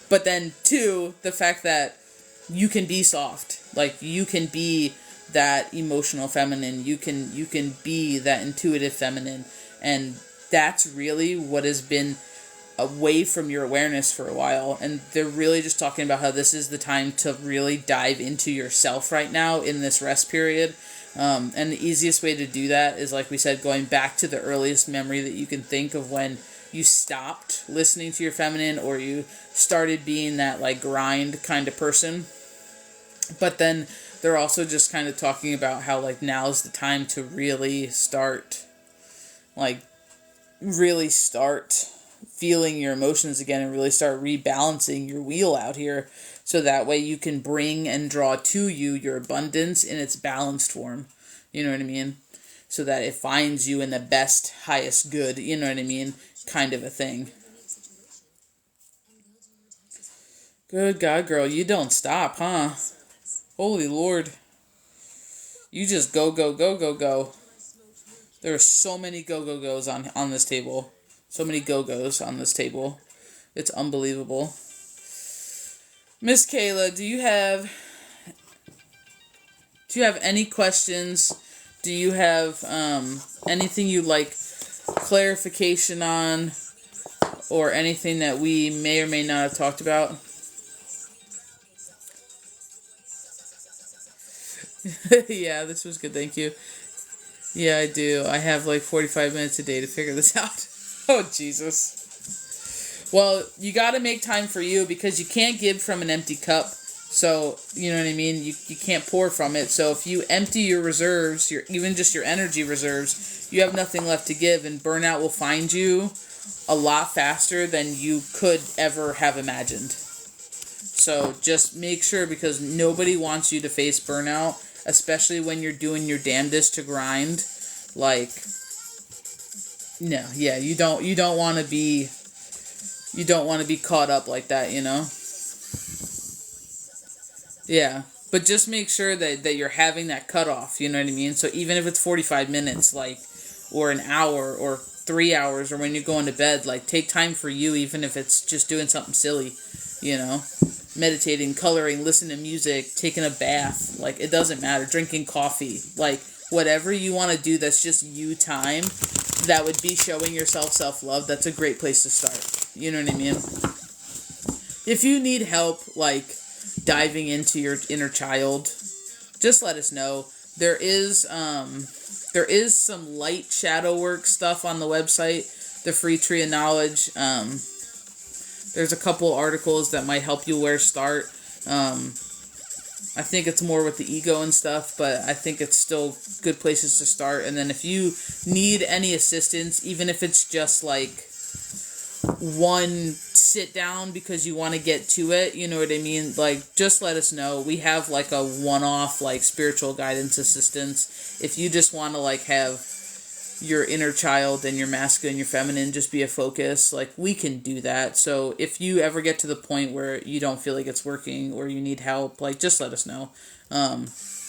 But then two, the fact that you can be soft. Like, you can be that emotional feminine. You can be that intuitive feminine. And that's really what has been away from your awareness for a while. And they're really just talking about how this is the time to really dive into yourself right now in this rest period. And the easiest way to do that is, like we said, going back to the earliest memory that you can think of when you stopped listening to your feminine, or you started being that like grind kind of person. But then they're also just kind of talking about how like now's the time to really start feeling your emotions again, and really start rebalancing your wheel out here, so that way you can bring and draw to you your abundance in its balanced form. You know what I mean? So that it finds you in the best, highest good, you know what I mean? Kind of a thing. Good God, girl, you don't stop, huh? Holy Lord. You just go, go, go, go, go. There are so many go-go-go's on this table. So many go-go's on this table. It's unbelievable. Miss Kayla, do you have any questions? Do you have anything you'd like clarification on, or anything that we may or may not have talked about? Yeah, this was good, thank you. Yeah, I do. I have like 45 minutes a day to figure this out. Oh, Jesus. Well, you got to make time for you, because you can't give from an empty cup. So, you know what I mean? You can't pour from it. So if you empty your reserves, even just your energy reserves, you have nothing left to give, and burnout will find you a lot faster than you could ever have imagined. So just make sure, because nobody wants you to face burnout, especially when you're doing your damnedest to grind. Like, no, yeah, you don't want to be caught up like that, you know? Yeah, but just make sure that you're having that cutoff, you know what I mean? So even if it's 45 minutes, like, or an hour, or 3 hours, or when you're going to bed, like, take time for you, even if it's just doing something silly, you know? Meditating, coloring, listening to music, taking a bath, like, it doesn't matter, drinking coffee, like, whatever you want to do that's just you time, that would be showing yourself self-love. That's a great place to start, you know what I mean? If you need help, like, diving into your inner child, just let us know. There is some light shadow work stuff on the website, the Free Tree of Knowledge. There's a couple articles that might help you where to start. I think it's more with the ego and stuff, but I think it's still good places to start. And then if you need any assistance, even if it's just like one sit down because you want to get to it, you know what I mean? Like, just let us know. We have like a one-off like spiritual guidance assistance. If you just want to like have your inner child and your masculine, your feminine just be a focus, like, we can do that. So if you ever get to the point where you don't feel like it's working, or you need help, like, just let us know.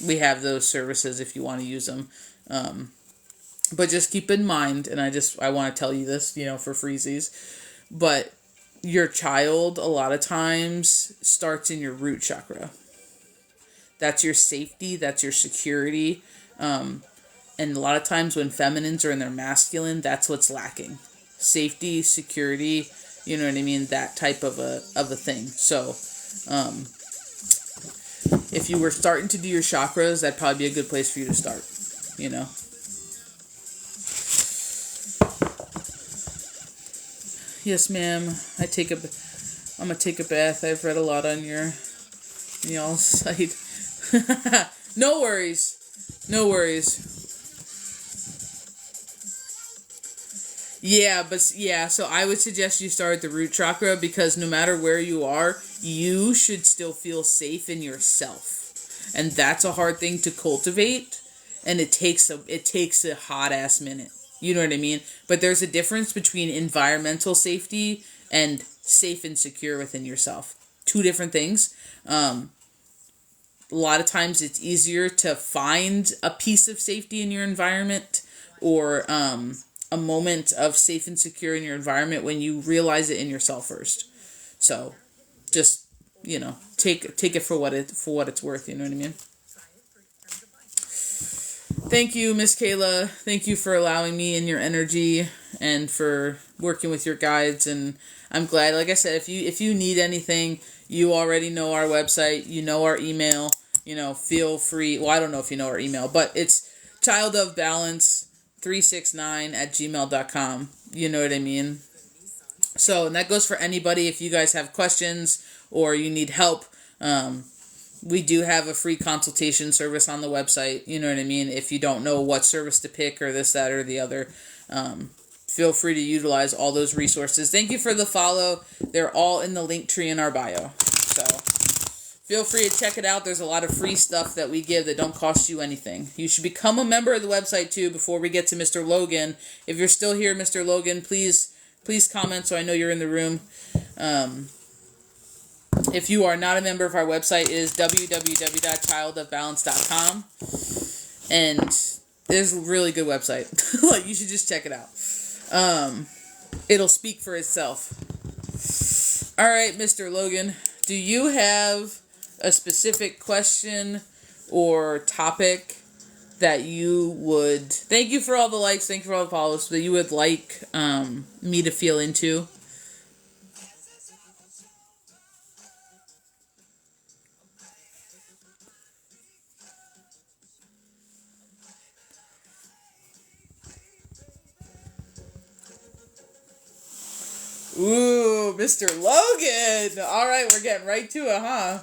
We have those services if you want to use them. But just keep in mind, and I want to tell you this, you know, for freezies, but your child a lot of times starts in your root chakra. That's your safety, that's your security. And a lot of times when feminines are in their masculine, that's what's lacking. Safety, security, You know what I mean? That type of a thing. So, if you were starting to do your chakras, that'd probably be a good place for you to start, you know? Yes, ma'am. I'm gonna take a bath. I've read a lot on y'all's site. No worries. No worries. Yeah, so I would suggest you start at the root chakra, because no matter where you are, you should still feel safe in yourself. And that's a hard thing to cultivate, and it takes a hot ass minute. You know what I mean? But there's a difference between environmental safety and safe and secure within yourself. Two different things. A lot of times it's easier to find a piece of safety in your environment, or a moment of safe and secure in your environment, when you realize it in yourself first. So just, take it for what it's worth. You know what I mean? Thank you, Miss Kayla. Thank you for allowing me in your energy and for working with your guides. And I'm glad, like I said, if you need anything, you already know our website, you know our email, feel free. Well, I don't know if you know our email, but it's ChildOfBalance369@gmail.com. You know what I mean? So, and that goes for anybody. If you guys have questions or you need help, we do have a free consultation service on the website. You know what I mean? If you don't know what service to pick, or this, that, or the other, feel free to utilize all those resources. Thank you for the follow. They're all in the link tree in our bio. So feel free to check it out. There's a lot of free stuff that we give that don't cost you anything. You should become a member of the website too before we get to Mr. Logan. If you're still here, Mr. Logan, please comment so I know you're in the room. If you are not a member of our website, it is www.childofbalance.com. And it's a really good website. Like, you should just check it out. It'll speak for itself. All right, Mr. Logan, do you have a specific question or topic that you would... Thank you for all the likes, thank you for all the follows, that you would like me to feel into? Ooh, Mr. Logan! Alright, we're getting right to it, huh?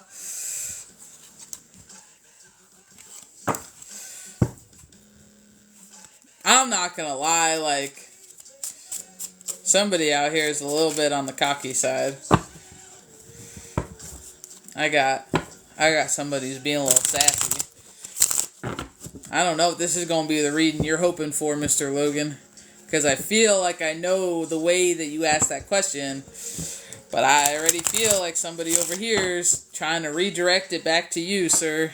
I'm not gonna lie, like, somebody out here is a little bit on the cocky side. I got somebody who's being a little sassy. I don't know if this is gonna be the reading you're hoping for, Mr. Logan. Because I feel like I know the way that you asked that question, but I already feel like somebody over here is trying to redirect it back to you, sir.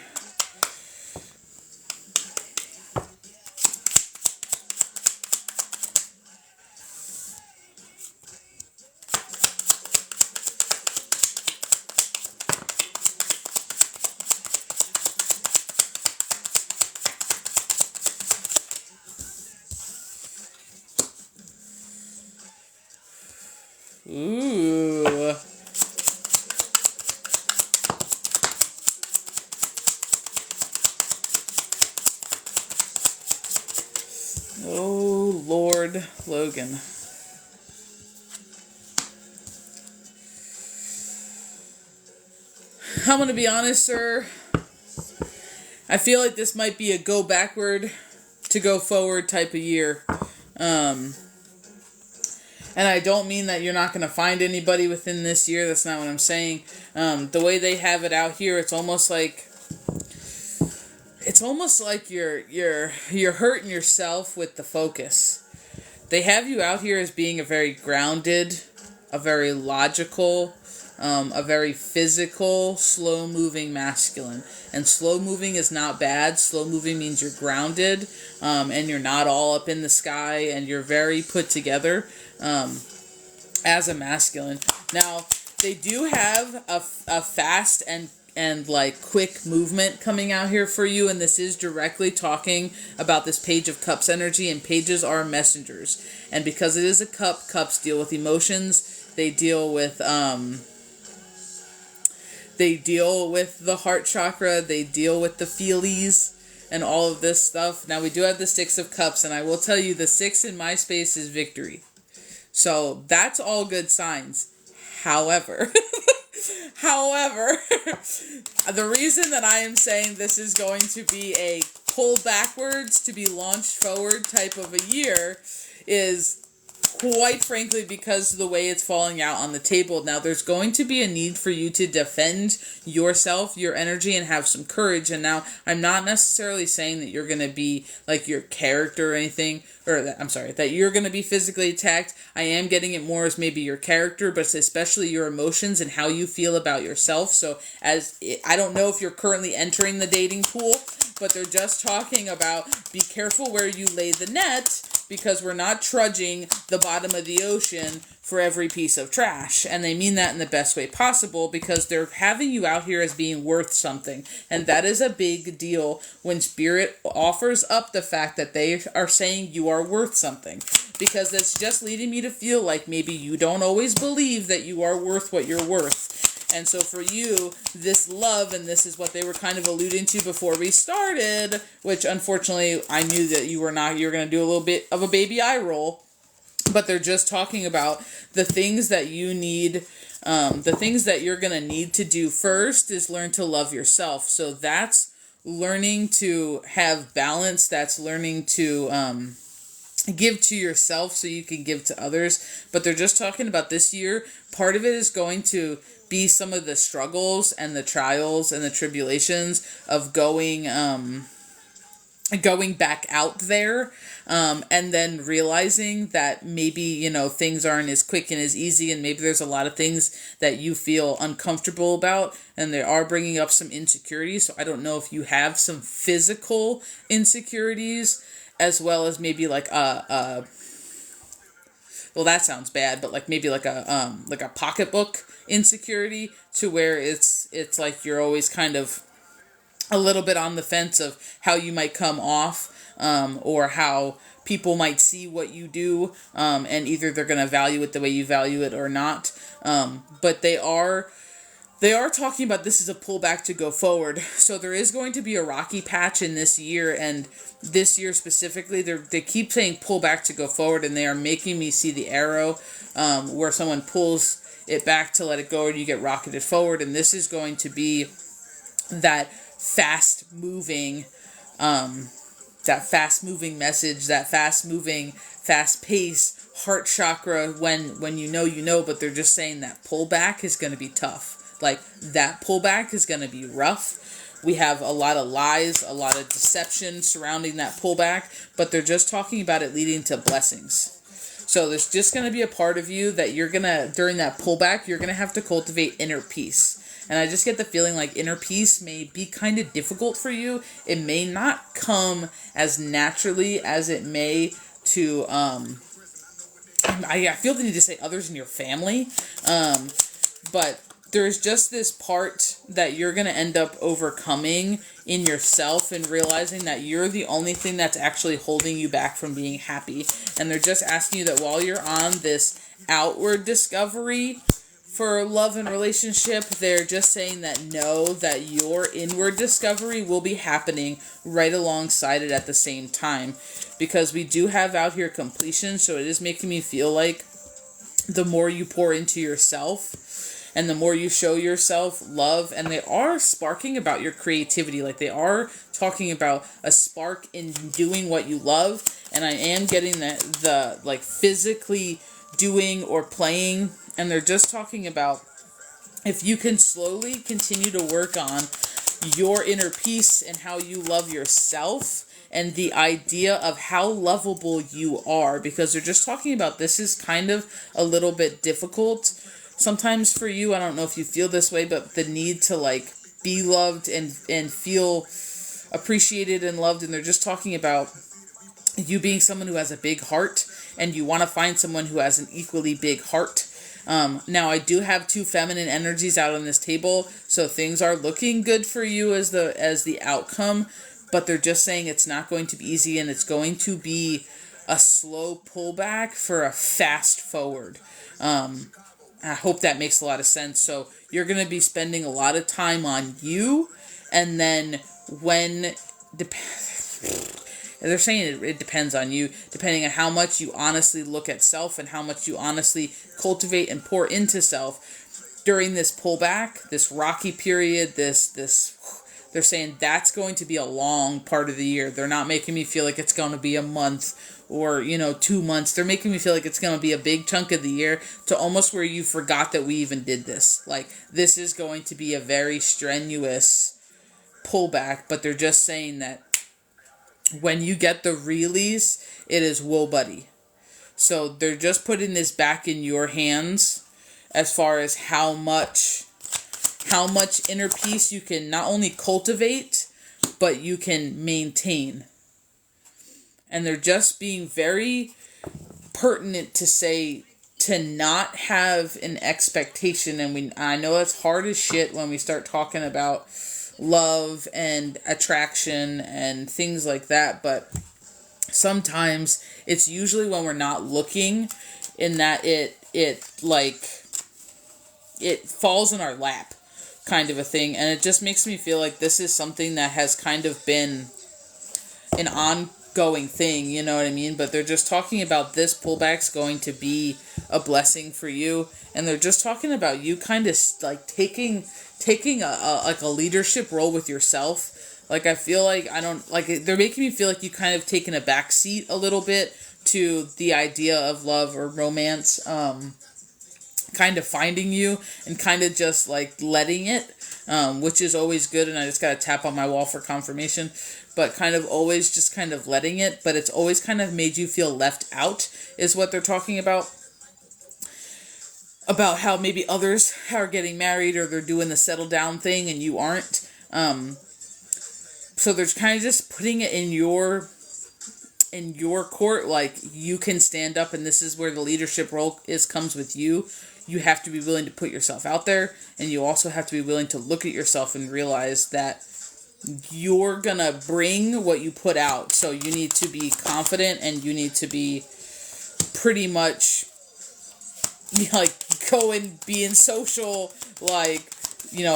Ooh. Oh, Lord Logan. I'm going to be honest, sir. I feel like this might be a go backward to go forward type of year. And I don't mean that you're not going to find anybody within this year. That's not what I'm saying. The way they have it out here, it's almost like you're hurting yourself with the focus. They have you out here as being a very grounded, a very logical, a very physical, slow-moving masculine. And slow-moving is not bad. Slow-moving means you're grounded, and you're not all up in the sky, and you're very put together. As a masculine. Now, they do have a fast and like quick movement coming out here for you, and this is directly talking about this Page of Cups energy, and pages are messengers. And because it is a cup, cups deal with emotions, They deal with the heart chakra. They deal with the feelies and all of this stuff. Now we do have the Six of Cups, and I will tell you the 6 in my space is victory. So that's all good signs. However, the reason that I am saying this is going to be a pull backwards to be launched forward type of a year is quite frankly because of the way it's falling out on the table. Now, there's going to be a need for you to defend yourself, your energy, and have some courage. And now, I'm not necessarily saying that you're going to be like your character or anything, that you're going to be physically attacked. I am getting it more as maybe your character, but especially your emotions and how you feel about yourself. So, I don't know if you're currently entering the dating pool, but they're just talking about be careful where you lay the net, because we're not trudging the bottom of the ocean for every piece of trash. And they mean that in the best way possible, because they're having you out here as being worth something. And that is a big deal when Spirit offers up the fact that they are saying you are worth something. Because it's just leading me to feel like maybe you don't always believe that you are worth what you're worth. And so for you, this love, and this is what they were kind of alluding to before we started, which unfortunately I knew that you were going to do a little bit of a baby eye roll, but they're just talking about the things that you need, the things that you're going to need to do first is learn to love yourself. So that's learning to have balance, that's learning to give to yourself so you can give to others. But they're just talking about this year, part of it is going to be some of the struggles and the trials and the tribulations of going back out there, and then realizing that maybe, things aren't as quick and as easy, and maybe there's a lot of things that you feel uncomfortable about, and they are bringing up some insecurities. So I don't know if you have some physical insecurities, as well as maybe like well, that sounds bad, but like maybe like a pocketbook insecurity, to where it's like you're always kind of a little bit on the fence of how you might come off, or how people might see what you do, and either they're going to value it the way you value it or not. But they are talking about this is a pullback to go forward. So there is going to be a rocky patch in this year, and this year specifically, they keep saying pull back to go forward, and they are making me see the arrow, where someone pulls it back to let it go, and you get rocketed forward. And this is going to be that fast moving message, that fast moving, fast pace heart chakra. When you know, but they're just saying that pullback is going to be tough. Like, that pullback is going to be rough. We have a lot of lies, a lot of deception surrounding that pullback, but they're just talking about it leading to blessings. So there's just going to be a part of you that you're going to, during that pullback, you're going to have to cultivate inner peace. And I just get the feeling like inner peace may be kind of difficult for you. It may not come as naturally as it may to, I feel the need to say others in your family. But there's just this part that you're going to end up overcoming in yourself, and realizing that you're the only thing that's actually holding you back from being happy. And they're just asking you that while you're on this outward discovery for love and relationship, they're just saying that know that your inward discovery will be happening right alongside it at the same time. Because we do have out here completion, so it is making me feel like the more you pour into yourself, and the more you show yourself love, and they are sparking about your creativity. Like, they are talking about a spark in doing what you love. And I am getting the like physically doing or playing. And they're just talking about if you can slowly continue to work on your inner peace and how you love yourself, and the idea of how lovable you are, because they're just talking about this is kind of a little bit difficult sometimes for you. I don't know if you feel this way, but the need to like be loved and feel appreciated and loved. And they're just talking about you being someone who has a big heart, and you want to find someone who has an equally big heart. Now I do have 2 feminine energies out on this table, so things are looking good for you as the outcome, but they're just saying it's not going to be easy, and it's going to be a slow pullback for a fast forward. I hope that makes a lot of sense. So you're going to be spending a lot of time on you, and then when they're saying it depends on you, depending on how much you honestly look at self and how much you honestly cultivate and pour into self during this pullback, this rocky period, they're saying that's going to be a long part of the year. They're not making me feel like it's going to be a month or, 2 months. They're making me feel like it's going to be a big chunk of the year, to almost where you forgot that we even did this. Like, this is going to be a very strenuous pullback, but they're just saying that when you get the release, it is whoa, buddy. So they're just putting this back in your hands as far as how much inner peace you can not only cultivate, but you can maintain. And they're just being very pertinent to say to not have an expectation. And I know it's hard as shit when we start talking about love and attraction and things like that, but sometimes it's usually when we're not looking, in that it falls in our lap, kind of a thing. And it just makes me feel like this is something that has kind of been an ongoing thing, you know what I mean? But they're just talking about this pullback's going to be a blessing for you, and they're just talking about you kind of like taking a leadership role with yourself. Like, I feel like they're making me feel like you kind of taken a back seat a little bit to the idea of love or romance, kind of finding you and kind of just like letting it, which is always good. And I just got to tap on my wall for confirmation, but kind of always just kind of letting it, but it's always kind of made you feel left out, is what they're talking about how maybe others are getting married or they're doing the settle down thing and you aren't. So they're kind of just putting it in your court, like you can stand up, and this is where the leadership role comes with you. You have to be willing to put yourself out there, and you also have to be willing to look at yourself and realize that you're gonna bring what you put out. So you need to be confident, and you need to be pretty much like going, being social, like,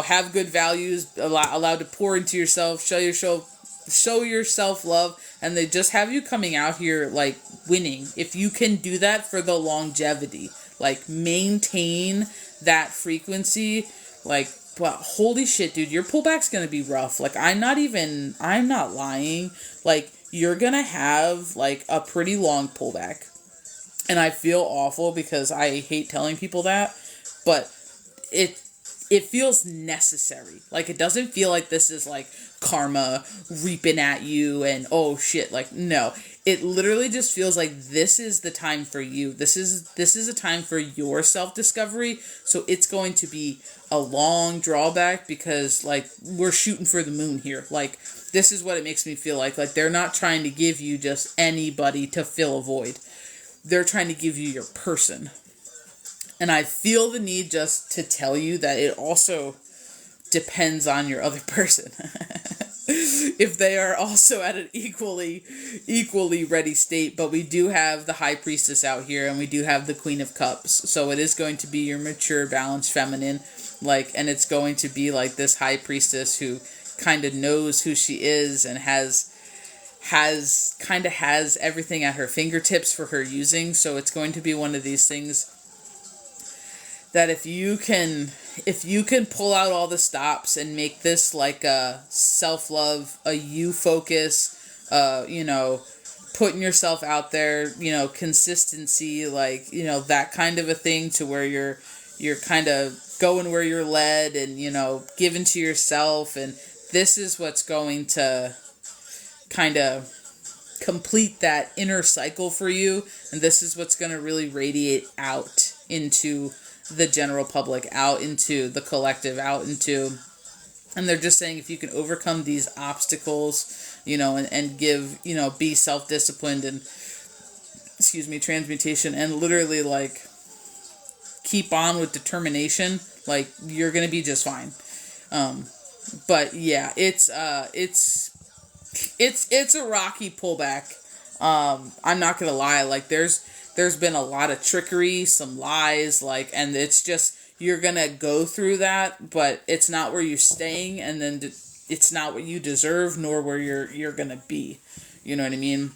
have good values, allowed to pour into yourself, show yourself love, and they just have you coming out here like winning. If you can do that for the longevity, like maintain that frequency, like, but holy shit, dude, your pullback's gonna be rough. Like, I'm not lying. Like, you're gonna have like a pretty long pullback. And I feel awful because I hate telling people that, but it feels necessary. Like, it doesn't feel like this is like karma reaping at you and oh shit, like, no. It literally just feels like this is the time for you. This is a time for your self-discovery. So it's going to be a long drawback because like we're shooting for the moon here. Like, this is what it makes me feel like. Like, they're not trying to give you just anybody to fill a void. They're trying to give you your person. And I feel the need just to tell you that it also depends on your other person. If they are also at an equally ready state. But we do have the High Priestess out here, and we do have the Queen of Cups. So it is going to be your mature, balanced feminine. Like, and it's going to be like this High Priestess who kind of knows who she is and has everything at her fingertips for her using. So it's going to be one of these things that if you can pull out all the stops and make this like a self-love, a you focus, putting yourself out there, consistency, like, that kind of a thing, to where you're kind of going where you're led and, giving to yourself. And this is what's going to kind of complete that inner cycle for you. And this is what's going to really radiate out into the general public, out into the collective, and they're just saying if you can overcome these obstacles, and give, be self-disciplined and, transmutation, and literally like keep on with determination, like, you're going to be just fine. But yeah, it's a rocky pullback. I'm not going to lie. Like, there's there's been a lot of trickery, some lies, like, and it's just, you're gonna go through that, but it's not where you're staying, and then it's not what you deserve, nor where you're gonna be. You know what I mean?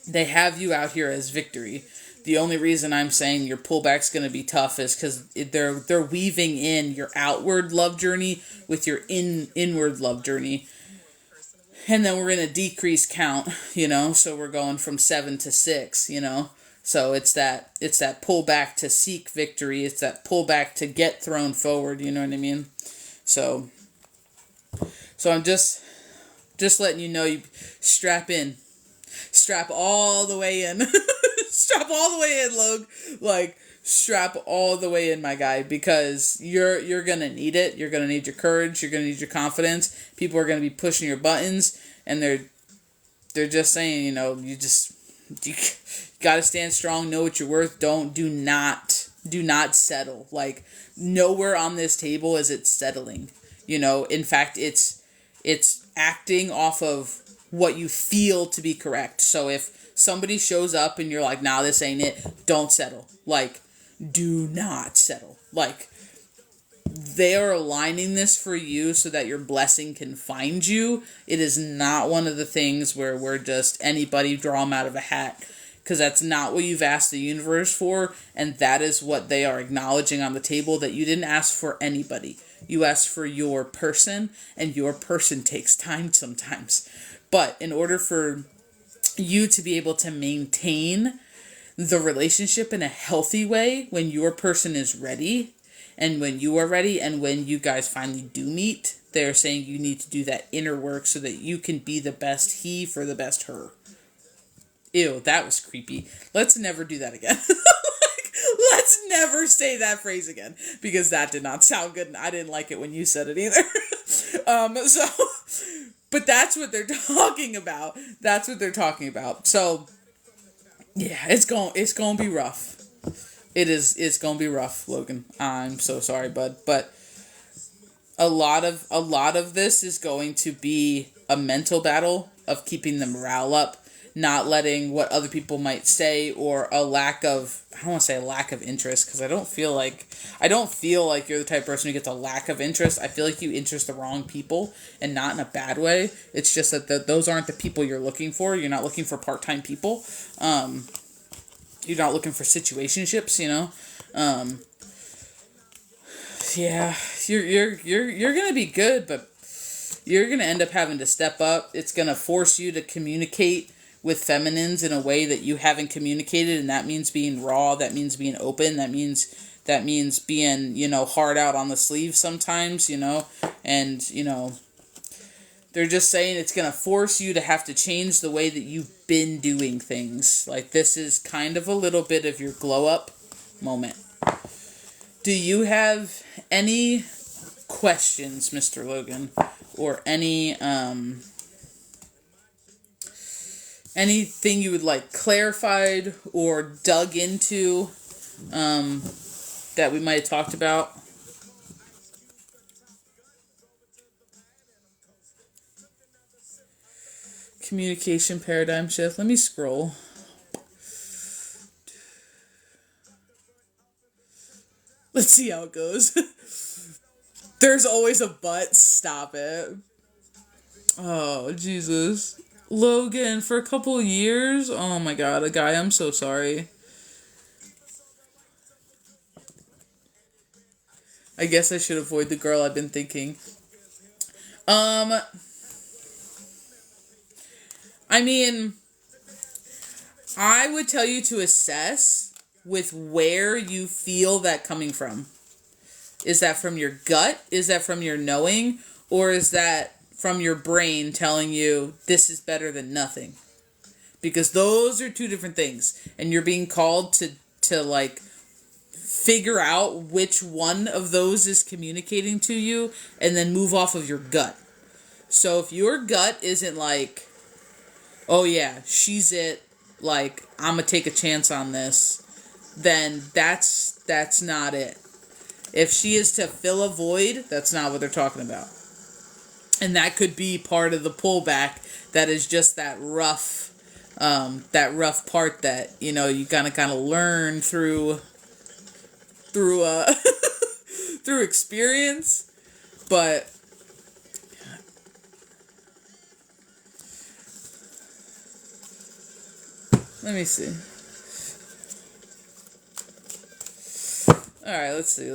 They have you out here as victory. The only reason I'm saying your pullback's going to be tough is because they're weaving in your outward love journey with your inward love journey. And then we're in a decreased count, you know, so we're going from 7 to 6, you know. So it's that pullback to seek victory. It's that pullback to get thrown forward, you know what I mean? So I'm just letting you know, you strap in. Strap all the way in. Strap all the way in, Logan. Like, strap all the way in, my guy, because you're gonna need it. You're gonna need your courage. You're gonna need your confidence. People are gonna be pushing your buttons, and they're just saying, you know, you gotta stand strong. Know what you're worth. Do not settle. Like, nowhere on this table is it settling. You know, in fact, it's acting off of what you feel to be correct. So if somebody shows up and you're like, nah, this ain't it, don't settle. Like, do not settle. Like, they are aligning this for you so that your blessing can find you. It is not one of the things where we're just anybody draw them out of a hat, because that's not what you've asked the universe for, and that is what they are acknowledging on the table, that you didn't ask for anybody. You asked for your person, and your person takes time sometimes. But in order for you to be able to maintain the relationship in a healthy way, when your person is ready, and when you are ready, and when you guys finally do meet, they're saying you need to do that inner work so that you can be the best he for the best her. Ew, that was creepy. Let's never do that again. Let's never say that phrase again, because that did not sound good, and I didn't like it when you said it either. But that's what they're talking about. That's what they're talking about. So, yeah, it's going to be rough. It's going to be rough, Logan. I'm so sorry, bud. But a lot of this is going to be a mental battle of keeping the morale up, not letting what other people might say, or a lack of, I don't want to say a lack of interest, because I don't feel like you're the type of person who gets a lack of interest. I feel like you interest the wrong people, and not in a bad way. It's just that those aren't the people you're looking for. You're not looking for part-time people. You're not looking for situationships, you know. Yeah, you're gonna be good, but you're gonna end up having to step up. It's gonna force you to communicate with feminines in a way that you haven't communicated, and that means being raw, that means being open, that means being, you know, hard out on the sleeve sometimes, you know, and, you know, they're just saying it's going to force you to have to change the way that you've been doing things. Like, this is kind of a little bit of your glow up moment. Do you have any questions, Mr. Logan, or anything you would like clarified or dug into that we might have talked about? Communication paradigm shift. Let me scroll. Let's see how it goes. There's always a but. Stop it. Oh, Jesus. Logan, for a couple years? Oh my god, a guy, I'm so sorry. I guess I should avoid the girl I've been thinking. I mean, I would tell you to assess with where you feel that coming from. Is that from your gut? Is that from your knowing? Or is that from your brain telling you this is better than nothing? Because those are two different things. And you're being called to like figure out which one of those is communicating to you and then move off of your gut. So if your gut isn't like, oh yeah, she's it, like, I'm gonna take a chance on this, then that's not it. If she is to fill a void, that's not what they're talking about. And that could be part of the pullback, that is just that rough that rough part that, you know, you kind of learn through through experience. But let me see. All right, let's see.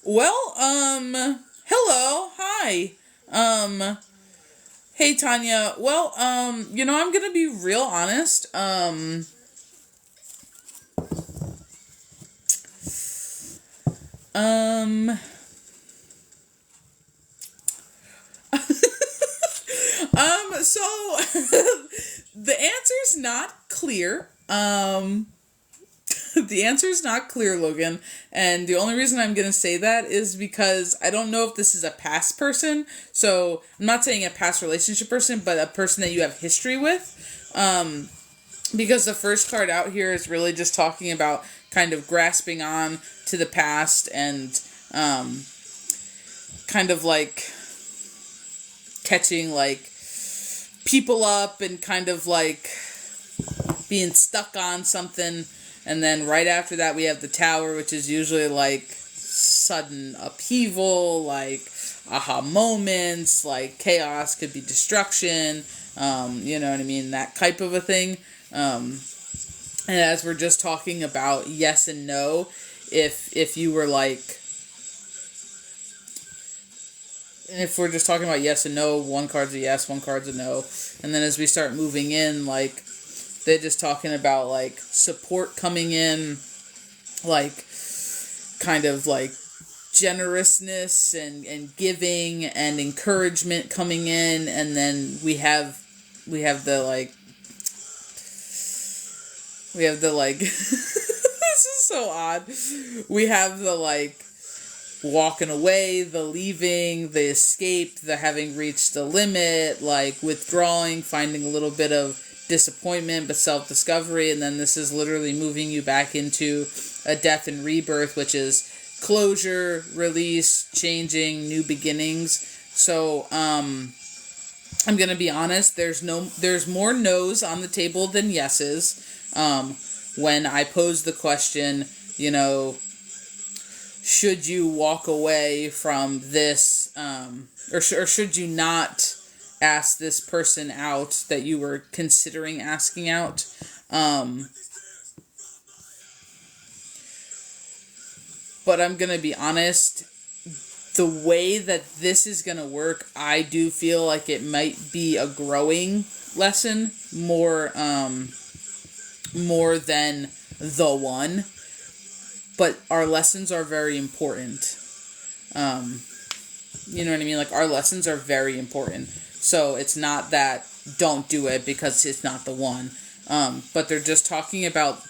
Well, hello, hi. Hey Tanya. Well, you know, I'm gonna be real honest. Um, so the answer's not clear. The answer is not clear, Logan. And the only reason I'm going to say that is because I don't know if this is a past person. So I'm not saying a past relationship person, but a person that you have history with. Because the first card out here is really just talking about kind of grasping on to the past and kind of like catching like people up and kind of like being stuck on something. And then right after that, we have the Tower, which is usually like sudden upheaval, like aha moments, like chaos, could be destruction, you know what I mean, that type of a thing. And as we're just talking about yes and no, if you were like, if we're just talking about yes and no, one card's a yes, one card's a no. And then as we start moving in, like, they're just talking about, like, support coming in, like, kind of, like, generousness and giving and encouragement coming in. And then we have the, like, this is so odd. We have the, like, walking away, the leaving, the escape, the having reached the limit, like, withdrawing, finding a little bit of disappointment but self-discovery. And then this is literally moving you back into a death and rebirth, which is closure, release, changing, new beginnings. So I'm gonna be honest, there's more no's on the table than yeses. When I pose the question, you know, should you walk away from this, or should you not ask this person out that you were considering asking out? But I'm going to be honest, the way that this is going to work, I do feel like it might be a growing lesson more than the one. But our lessons are very important. You know what I mean? Like, our lessons are very important. So it's not that don't do it because it's not the one. But they're just talking about,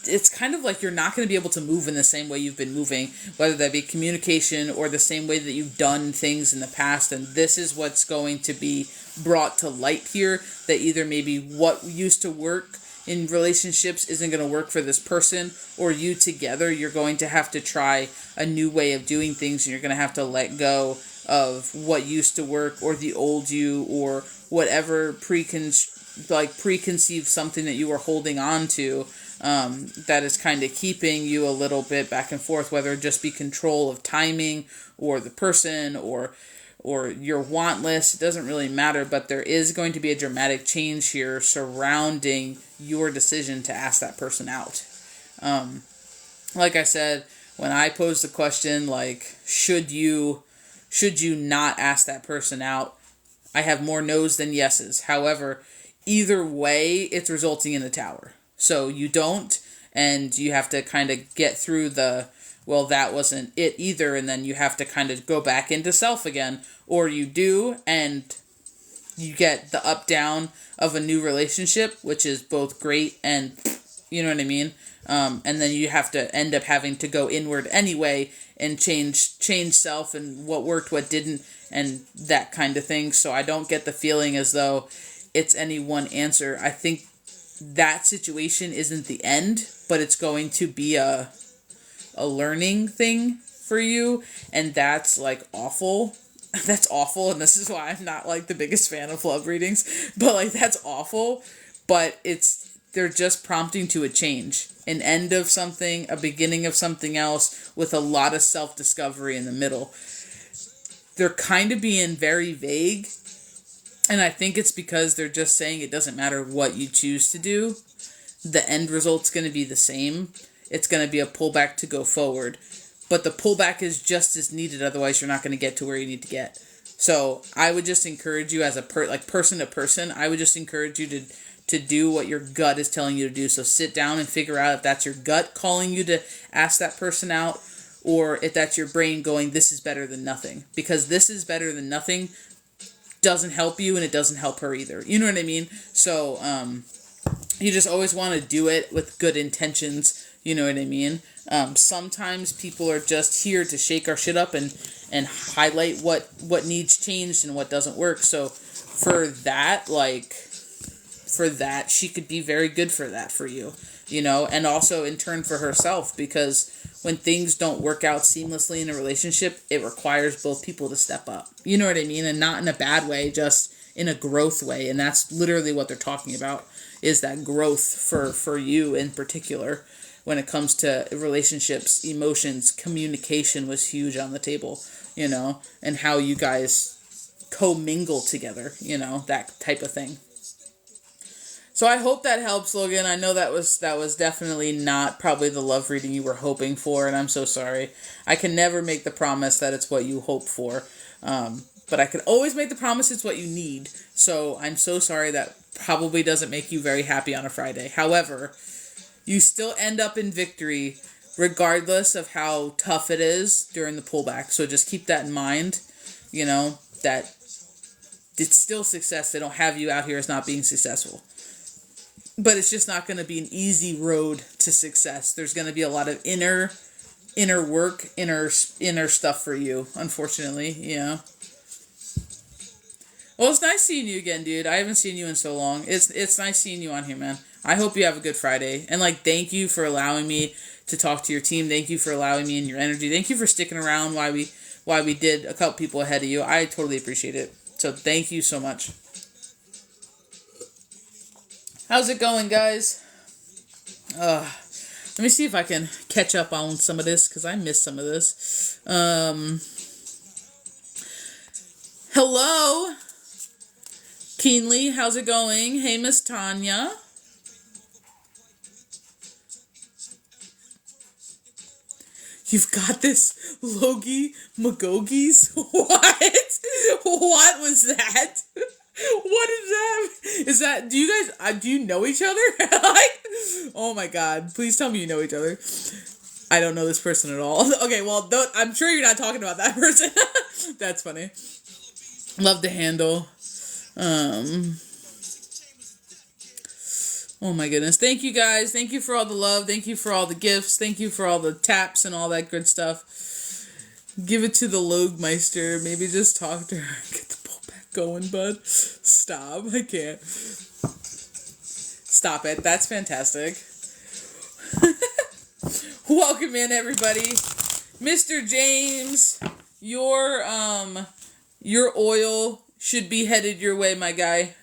it's kind of like you're not going to be able to move in the same way you've been moving, whether that be communication or the same way that you've done things in the past. And this is what's going to be brought to light here, that either maybe what used to work in relationships isn't going to work for this person, or you together, you're going to have to try a new way of doing things, and you're going to have to let go of what used to work, or the old you, or whatever preconceived something that you were holding on to, that is kind of keeping you a little bit back and forth, whether it just be control of timing, or the person, or your want list. It doesn't really matter, but there is going to be a dramatic change here surrounding your decision to ask that person out. Like I said, when I posed the question, like, should you not ask that person out, I have more no's than yeses. However, either way, it's resulting in the Tower. So you don't, and you have to kind of get through well, that wasn't it either, and then you have to kind of go back into self again, or you do, and you get the up down of a new relationship, which is both great and, you know what I mean? And then you have to end up having to go inward anyway and change self and what worked, what didn't, and that kind of thing. So I don't get the feeling as though it's any one answer. I think that situation isn't the end, but it's going to be a learning thing for you, and that's like awful. That's awful, and this is why I'm not like the biggest fan of love readings, but like that's awful, but they're just prompting to a change, an end of something, a beginning of something else, with a lot of self-discovery in the middle. They're kind of being very vague, and I think it's because they're just saying it doesn't matter what you choose to do, the end result's going to be the same. It's going to be a pullback to go forward. But the pullback is just as needed, otherwise you're not going to get to where you need to get. So I would just encourage you as a person to person, I would just encourage you to do what your gut is telling you to do. So sit down and figure out if that's your gut calling you to ask that person out, or if that's your brain going, this is better than nothing. Because this is better than nothing doesn't help you, and it doesn't help her either. You know what I mean? So you just always want to do it with good intentions. You know what I mean? Sometimes people are just here to shake our shit up and highlight what needs changed and what doesn't work. So for that, she could be very good for that for you, you know, and also in turn for herself, because when things don't work out seamlessly in a relationship, it requires both people to step up. You know what I mean? And not in a bad way, just in a growth way. And that's literally what they're talking about, is that growth for you in particular. When it comes to relationships, emotions, communication was huge on the table, you know, and how you guys commingle together, you know, that type of thing. So I hope that helps, Logan. I know that was definitely not probably the love reading you were hoping for, and I'm so sorry. I can never make the promise that it's what you hope for, but I can always make the promise it's what you need. So I'm so sorry that probably doesn't make you very happy on a Friday. However, you still end up in victory regardless of how tough it is during the pullback. So just keep that in mind, you know, that it's still success. They don't have you out here as not being successful. But it's just not going to be an easy road to success. There's going to be a lot of inner work, inner stuff for you, unfortunately, you know. Well, it's nice seeing you again, dude. I haven't seen you in so long. It's nice seeing you on here, man. I hope you have a good Friday. And, thank you for allowing me to talk to your team. Thank you for allowing me in your energy. Thank you for sticking around while we did a couple people ahead of you. I totally appreciate it. So, thank you so much. How's it going, guys? Let me see if I can catch up on some of this, because I missed some of this. Hello, Keenly. How's it going? Hey, Miss Tanya. You've got this Logie Magogis? What? What was that? What is that? Is that, do you guys, do you know each other? Oh my god, please tell me you know each other. I don't know this person at all. Okay, well, I'm sure you're not talking about that person. That's funny. Love the handle. Oh my goodness. Thank you guys. Thank you for all the love. Thank you for all the gifts. Thank you for all the taps and all that good stuff. Give it to the Logmeister. Maybe just talk to her. Get the pullback going, bud. Stop. I can't. Stop it. That's fantastic. Welcome in, everybody. Mr. James, your oil should be headed your way, my guy.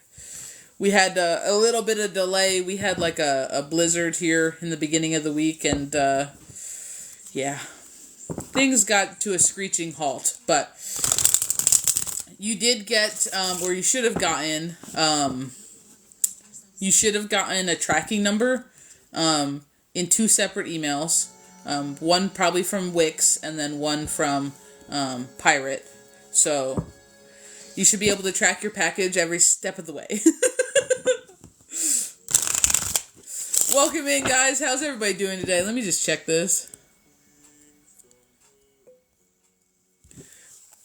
We had a little bit of delay. We had a blizzard here in the beginning of the week, and yeah, things got to a screeching halt. But you did get, or you should have gotten, a tracking number in 2 separate emails. One probably from Wix, and then one from Pirate. So you should be able to track your package every step of the way. Welcome in, guys. How's everybody doing today? Let me just check this.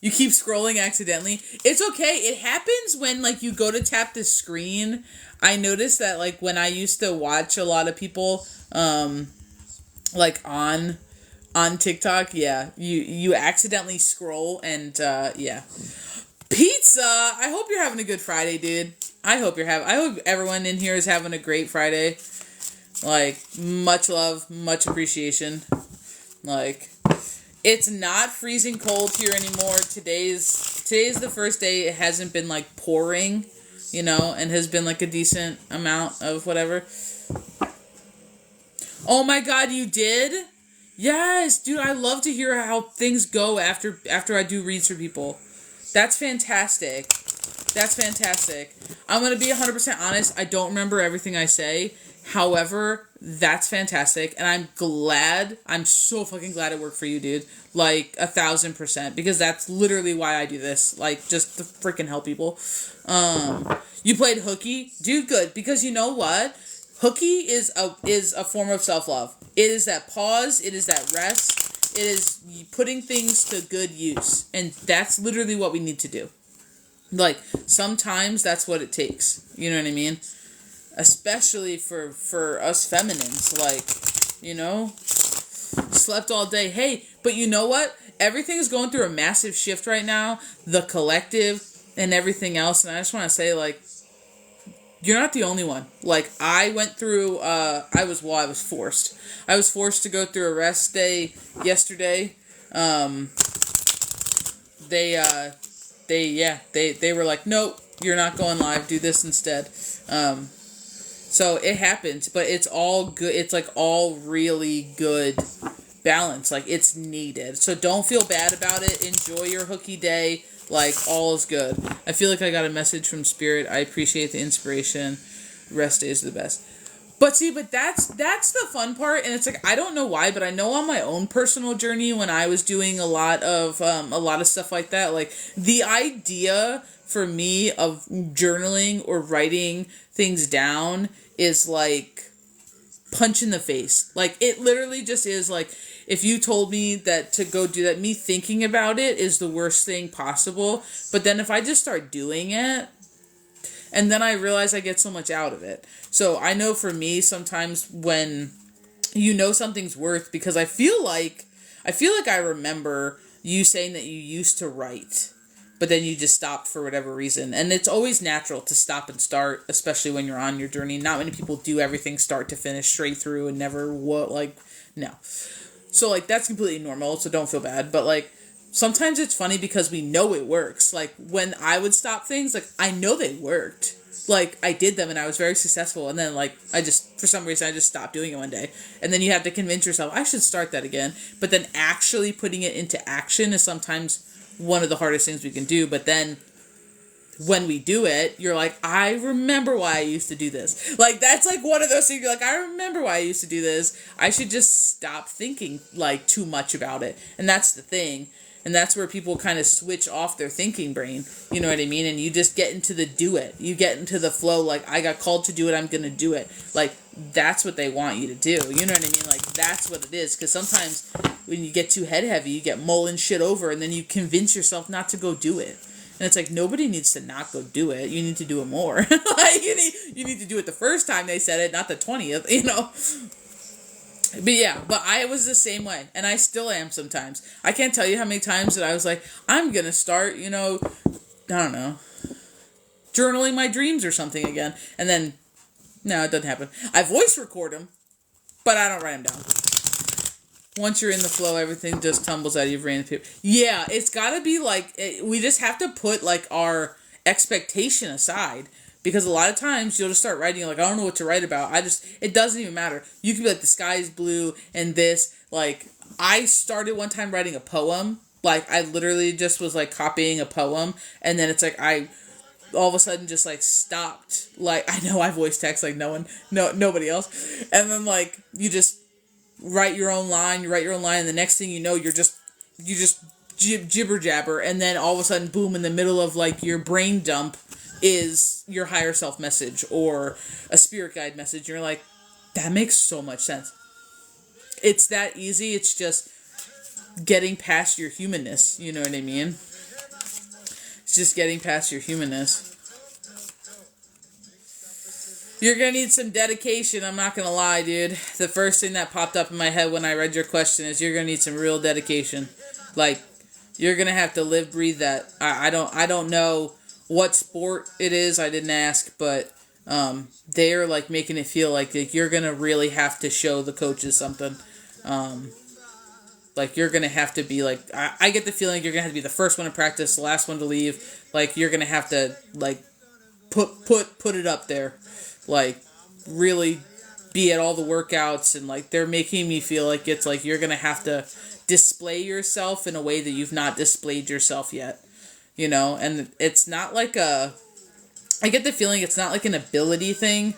You keep scrolling accidentally. It's okay. It happens when, like, you go to tap the screen. I noticed that, like, when I used to watch a lot of people, like, on TikTok, yeah, you accidentally scroll and, yeah. Pizza! I hope you're having a good Friday, dude. I hope everyone in here is having a great Friday. Like, much love, much appreciation. Like, it's not freezing cold here anymore. Today's the first day it hasn't been, like, pouring, you know, and has been, like, a decent amount of whatever. Oh my god, you did? Yes, dude, I love to hear how things go after I do reads for people. That's fantastic. That's fantastic. I'm going to be 100% honest. I don't remember everything I say. However, that's fantastic. And I'm so fucking glad it worked for you, dude. Like, 1,000%. Because that's literally why I do this. Like, just to freaking help people. You played hooky? Dude, good. Because you know what? Hooky is a form of self-love. It is that pause. It is that rest. It is putting things to good use. And that's literally what we need to do. Like, sometimes that's what it takes. You know what I mean? Especially for us feminines. Like, you know? Slept all day. Hey, but you know what? Everything is going through a massive shift right now. The collective and everything else. And I just want to say, like, you're not the only one. Like, I went through, I was forced. I was forced to go through a rest day yesterday. They were like, nope, you're not going live. Do this instead. So it happened, but it's all good. It's like all really good balance. Like, it's needed. So don't feel bad about it. Enjoy your hooky day. Like, all is good. I feel like I got a message from Spirit. I appreciate the inspiration. Rest days are the best. But see, that's the fun part, and it's like, I don't know why, but I know on my own personal journey when I was doing a lot of stuff like that, like, the idea for me of journaling or writing things down is like punch in the face. Like, it literally just is like, if you told me that to go do that, me thinking about it is the worst thing possible. But then if I just start doing it, and then I realize I get so much out of it. So I know for me, sometimes when you know something's worth, because I feel like I remember you saying that you used to write, but then you just stopped for whatever reason. And it's always natural to stop and start, especially when you're on your journey. Not many people do everything start to finish straight through and never no. So, like, that's completely normal, so don't feel bad. But, like, sometimes it's funny because we know it works. Like, when I would stop things, like, I know they worked. Like, I did them and I was very successful. And then, like, for some reason, I just stopped doing it one day. And then you have to convince yourself, I should start that again. But then actually putting it into action is sometimes one of the hardest things we can do. But then when we do it, you're like, I remember why I used to do this. Like, that's like one of those things, you're like, I remember why I used to do this. I should just stop thinking, like, too much about it. And that's the thing. And that's where people kind of switch off their thinking brain. You know what I mean? And you just get into the do it. You get into the flow, like, I got called to do it, I'm going to do it. Like, that's what they want you to do. You know what I mean? Like, that's what it is. Because sometimes when you get too head heavy, you get mulling shit over, and then you convince yourself not to go do it. And it's like, nobody needs to not go do it. You need to do it more. Like, you need to do it the first time they said it, not the 20th, you know? But yeah, but I was the same way. And I still am sometimes. I can't tell you how many times that I was like, I'm going to start, you know, I don't know, journaling my dreams or something again. And then, no, it doesn't happen. I voice record them, but I don't write them down. Once you're in the flow, everything just tumbles out of your brain and paper. Yeah, it's gotta be like, we just have to put, like, our expectation aside. Because a lot of times you'll just start writing, like, I don't know what to write about. It doesn't even matter. You can be like, the sky is blue and this. Like, I started one time writing a poem. Like, I literally just was, like, copying a poem. And then it's like, I all of a sudden just, like, stopped. Like, I know I voice text like nobody else. And then, like, you just write your own line, and the next thing you know, you just jibber jabber, and then all of a sudden, boom, in the middle of, like, your brain dump is your higher self message or a spirit guide message. You're like, That makes so much sense. It's that easy. It's just getting past your humanness. You know what I mean? It's just getting past your humanness. You're going to need some dedication. I'm not going to lie, dude. The first thing that popped up in my head when I read your question is you're going to need some real dedication. Like, you're going to have to live, breathe that. I don't know what sport it is. I didn't ask, but they're like making it feel like you're going to really have to show the coaches something. Like, you're going to have to be like, I get the feeling you're going to have to be the first one to practice, the last one to leave. Like, you're going to have to, like, put it up there. Like, really be at all the workouts, and like they're making me feel like it's like you're gonna have to display yourself in a way that you've not displayed yourself yet, you know. And it's not like I get the feeling it's not like an ability thing.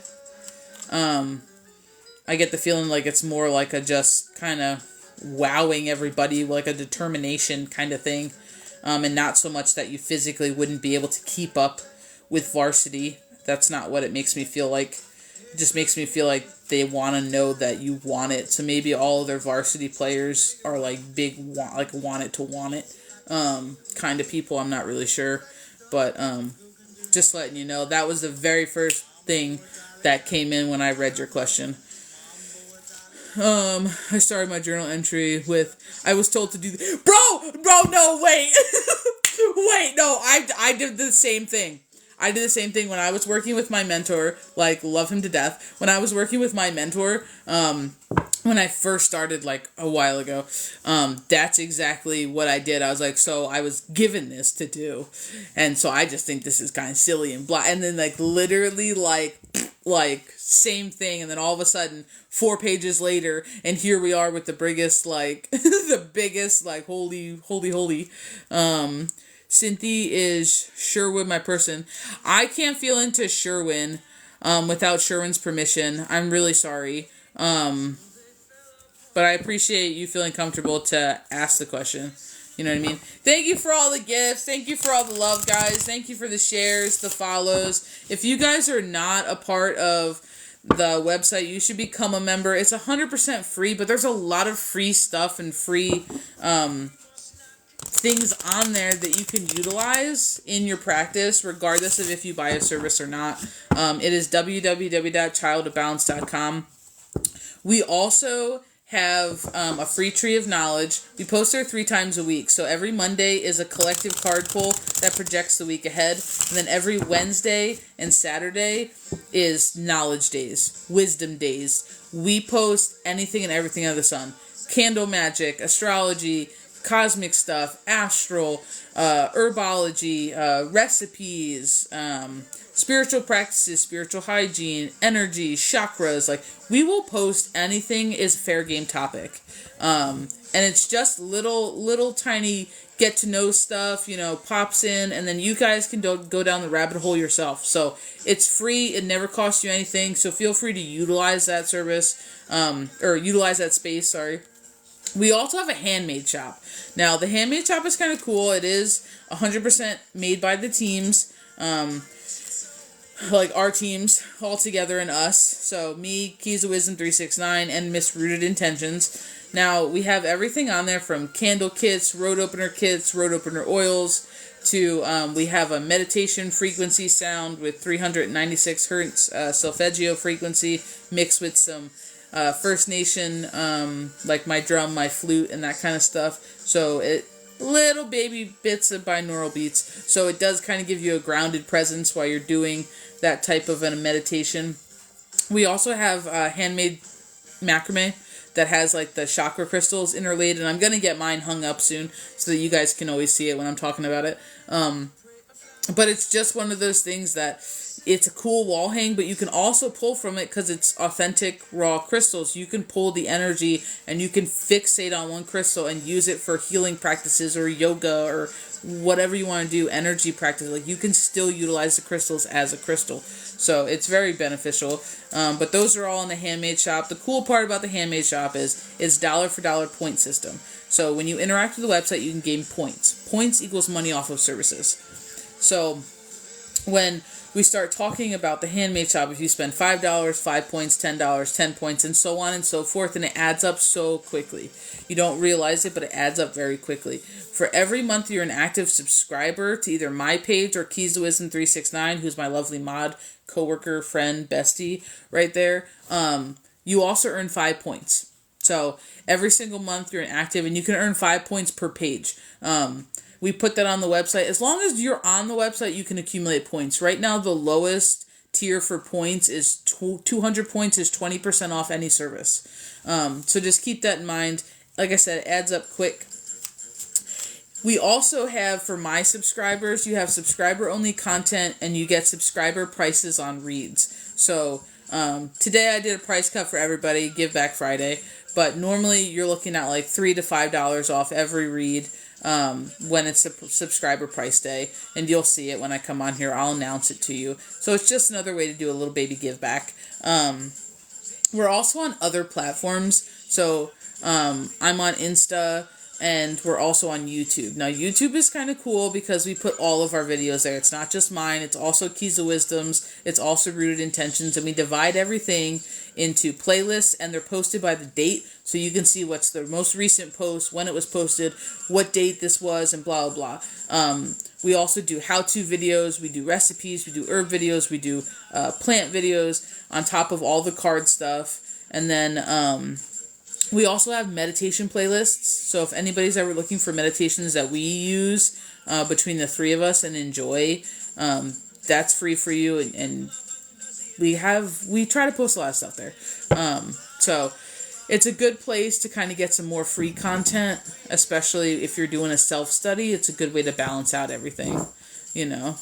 I get the feeling like it's more like a just kind of wowing everybody, like a determination kind of thing, and not so much that you physically wouldn't be able to keep up with varsity. That's not what it makes me feel like. It just makes me feel like they want to know that you want it. So maybe all of their varsity players are like big, want it kind of people. I'm not really sure. But just letting you know, that was the very first thing that came in when I read your question. I started my journal entry with, I was told to do, bro, no, wait. Wait, no, I did the same thing. I did the same thing when I was working with my mentor, like, love him to death. When I was working with my mentor, when I first started, like, a while ago, that's exactly what I did. I was like, so I was given this to do, and so I just think this is kind of silly and blah, and then, like, literally, like, same thing, and then all of a sudden, 4 pages later, and here we are with the biggest, like, the biggest, like, holy, Cynthia is Sherwin my person. I can't feel into Sherwin without Sherwin's permission. I'm really sorry. But I appreciate you feeling comfortable to ask the question. You know what I mean? Thank you for all the gifts. Thank you for all the love, guys. Thank you for the shares, the follows. If you guys are not a part of the website, you should become a member. It's 100% free, but there's a lot of free stuff and free things on there that you can utilize in your practice, regardless of if you buy a service or not. It is www.ChildOfBalance.com. We also have a free tree of knowledge. We post there 3 times a week. So every Monday is a collective card pull that projects the week ahead. And then every Wednesday and Saturday is knowledge days, wisdom days. We post anything and everything under the sun. Candle magic, astrology, cosmic stuff, astral, herbology, recipes, spiritual practices, spiritual hygiene, energy, chakras. Like, we will post anything is fair game topic. And it's just little tiny get to know stuff, you know, pops in, and then you guys can go down the rabbit hole yourself. So it's free. It never costs you anything. So feel free to utilize that service, or utilize that space, sorry. We also have a handmade shop. Now, the handmade shop is kind of cool. It is 100% made by the teams, like our teams all together and us. So me, Keys of Wisdom 369, and Misrooted Intentions. Now, we have everything on there from candle kits, road opener oils, to we have a meditation frequency sound with 396 hertz solfeggio frequency mixed with some First Nation, like my drum, my flute, and that kind of stuff. So little baby bits of binaural beats. So it does kind of give you a grounded presence while you're doing that type of a meditation. We also have handmade macrame that has like the chakra crystals interlaid, and I'm going to get mine hung up soon so that you guys can always see it when I'm talking about it. But it's just one of those things that it's a cool wall hang, but you can also pull from it because it's authentic raw crystals. You can pull the energy and you can fixate on one crystal and use it for healing practices or yoga or whatever you want to do, energy practice. Like, you can still utilize the crystals as a crystal. So it's very beneficial. But those are all in the handmade shop. The cool part about the handmade shop is it's dollar for dollar point system. So when you interact with the website, you can gain points. Points equals money off of services. So when we start talking about the handmade shop, if you spend $5, 5 points, $10, 10 points, and so on and so forth, and it adds up so quickly. You don't realize it, but it adds up very quickly. For every month you're an active subscriber to either my page or Keys to Wisdom 369, who's my lovely mod, coworker, friend, bestie, right there, you also earn 5 points. So every single month you're an active, and you can earn 5 points per page. We put that on the website. As long as you're on the website, you can accumulate points. Right now, the lowest tier for points is 200 points is 20% off any service. So just keep that in mind. Like I said, it adds up quick. We also have, for my subscribers, you have subscriber-only content, and you get subscriber prices on reads. So today I did a price cut for everybody, Give Back Friday. But normally you're looking at like $3 to $5 off every read. When it's a subscriber price day, and you'll see it when I come on here. I'll announce it to you. So it's just another way to do a little baby give back. We're also on other platforms. So I'm on Insta, and we're also on YouTube. Now, YouTube is kind of cool because we put all of our videos there. It's not just mine. It's also Keys of Wisdoms. It's also Rooted Intentions. And we divide everything into playlists, and they're posted by the date. So you can see what's the most recent post, when it was posted, what date this was, and blah, blah, blah. We also do how-to videos. We do recipes. We do herb videos. We do plant videos on top of all the card stuff. And then we also have meditation playlists. So if anybody's ever looking for meditations that we use between the three of us and enjoy, that's free for you. And we try to post a lot of stuff there. So it's a good place to kind of get some more free content, especially if you're doing a self-study. It's a good way to balance out everything, you know.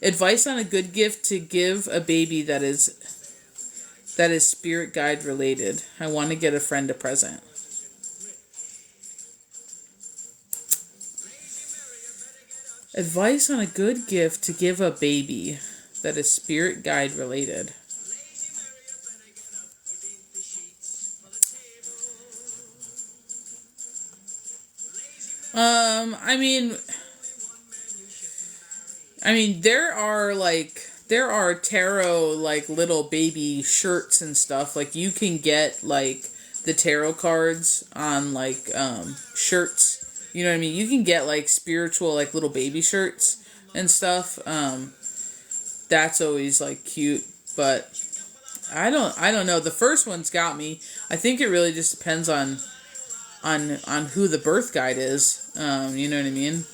Advice on a good gift to give a baby that is spirit guide related. I want to get a friend a present. Advice on a good gift to give a baby that is spirit guide related. I mean, there are tarot, like, little baby shirts and stuff. Like, you can get, like, the tarot cards on, like, shirts. You know what I mean? You can get, like, spiritual, like, little baby shirts and stuff. That's always, like, cute. But I don't know. The first one's got me. I think it really just depends on who the birth guide is. You know what I mean?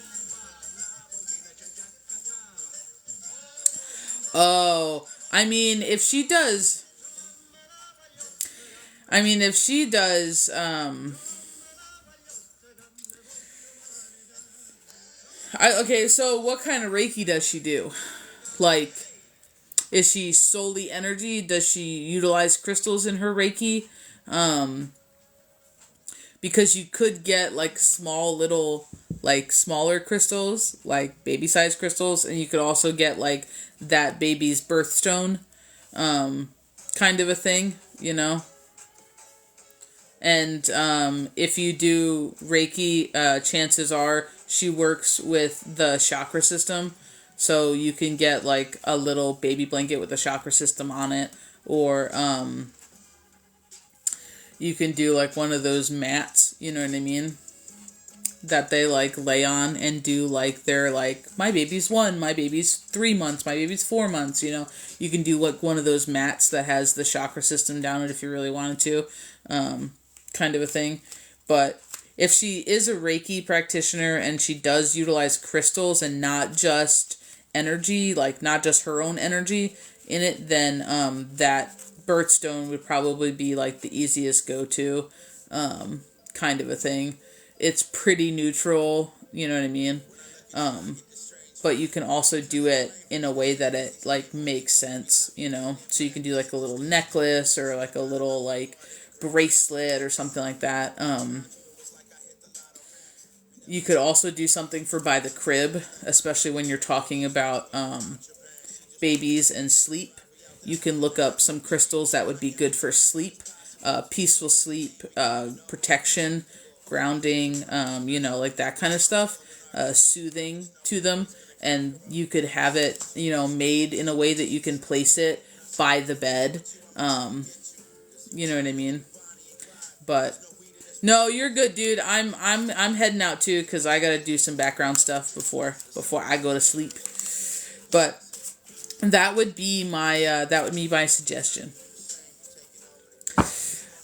Oh, I mean, if she does, okay, so what kind of Reiki does she do? Like, is she solely energy? Does she utilize crystals in her Reiki? Because you could get, like, smaller crystals, like baby-sized crystals, and you could also get, like, that baby's birthstone, kind of a thing, you know? And if you do Reiki, chances are she works with the chakra system, so you can get, like, a little baby blanket with the chakra system on it, or you can do, like, one of those mats, you know what I mean, that they, like, lay on and do, like, they're, like, my baby's 1, my baby's 3 months, my baby's 4 months, you know. You can do, like, one of those mats that has the chakra system down it if you really wanted to, kind of a thing. But if she is a Reiki practitioner and she does utilize crystals and not just energy, like, not just her own energy in it, then that birthstone would probably be, like, the easiest go-to, kind of a thing. It's pretty neutral, you know what I mean? But you can also do it in a way that it, like, makes sense, you know? So you can do, like, a little necklace or, like, a little, like, bracelet or something like that. You could also do something for by the crib, especially when you're talking about babies and sleep. You can look up some crystals that would be good for sleep, peaceful sleep, protection, grounding, you know, like that kind of stuff, soothing to them. and you could have it, made in a way that you can place it by the bed. You know what I mean? But no, you're good, dude. I'm heading out too because I gotta do some background stuff before I go to sleep. But that would be my suggestion.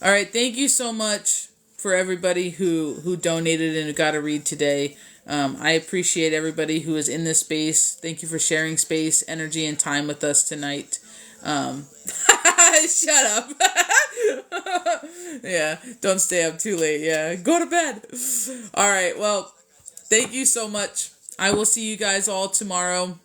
All right, thank you so much for everybody who donated and who got a read today. I appreciate everybody who is in this space. Thank you for sharing space, energy, and time with us tonight. Shut up. Yeah, don't stay up too late. Yeah, go to bed. All right, well, thank you so much. I will see you guys all tomorrow,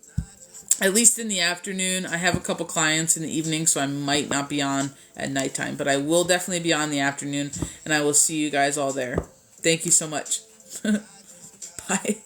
at least in the afternoon. I have a couple clients in the evening, so I might not be on at nighttime, but I will definitely be on in the afternoon, and I will see you guys all there. Thank you so much. Bye.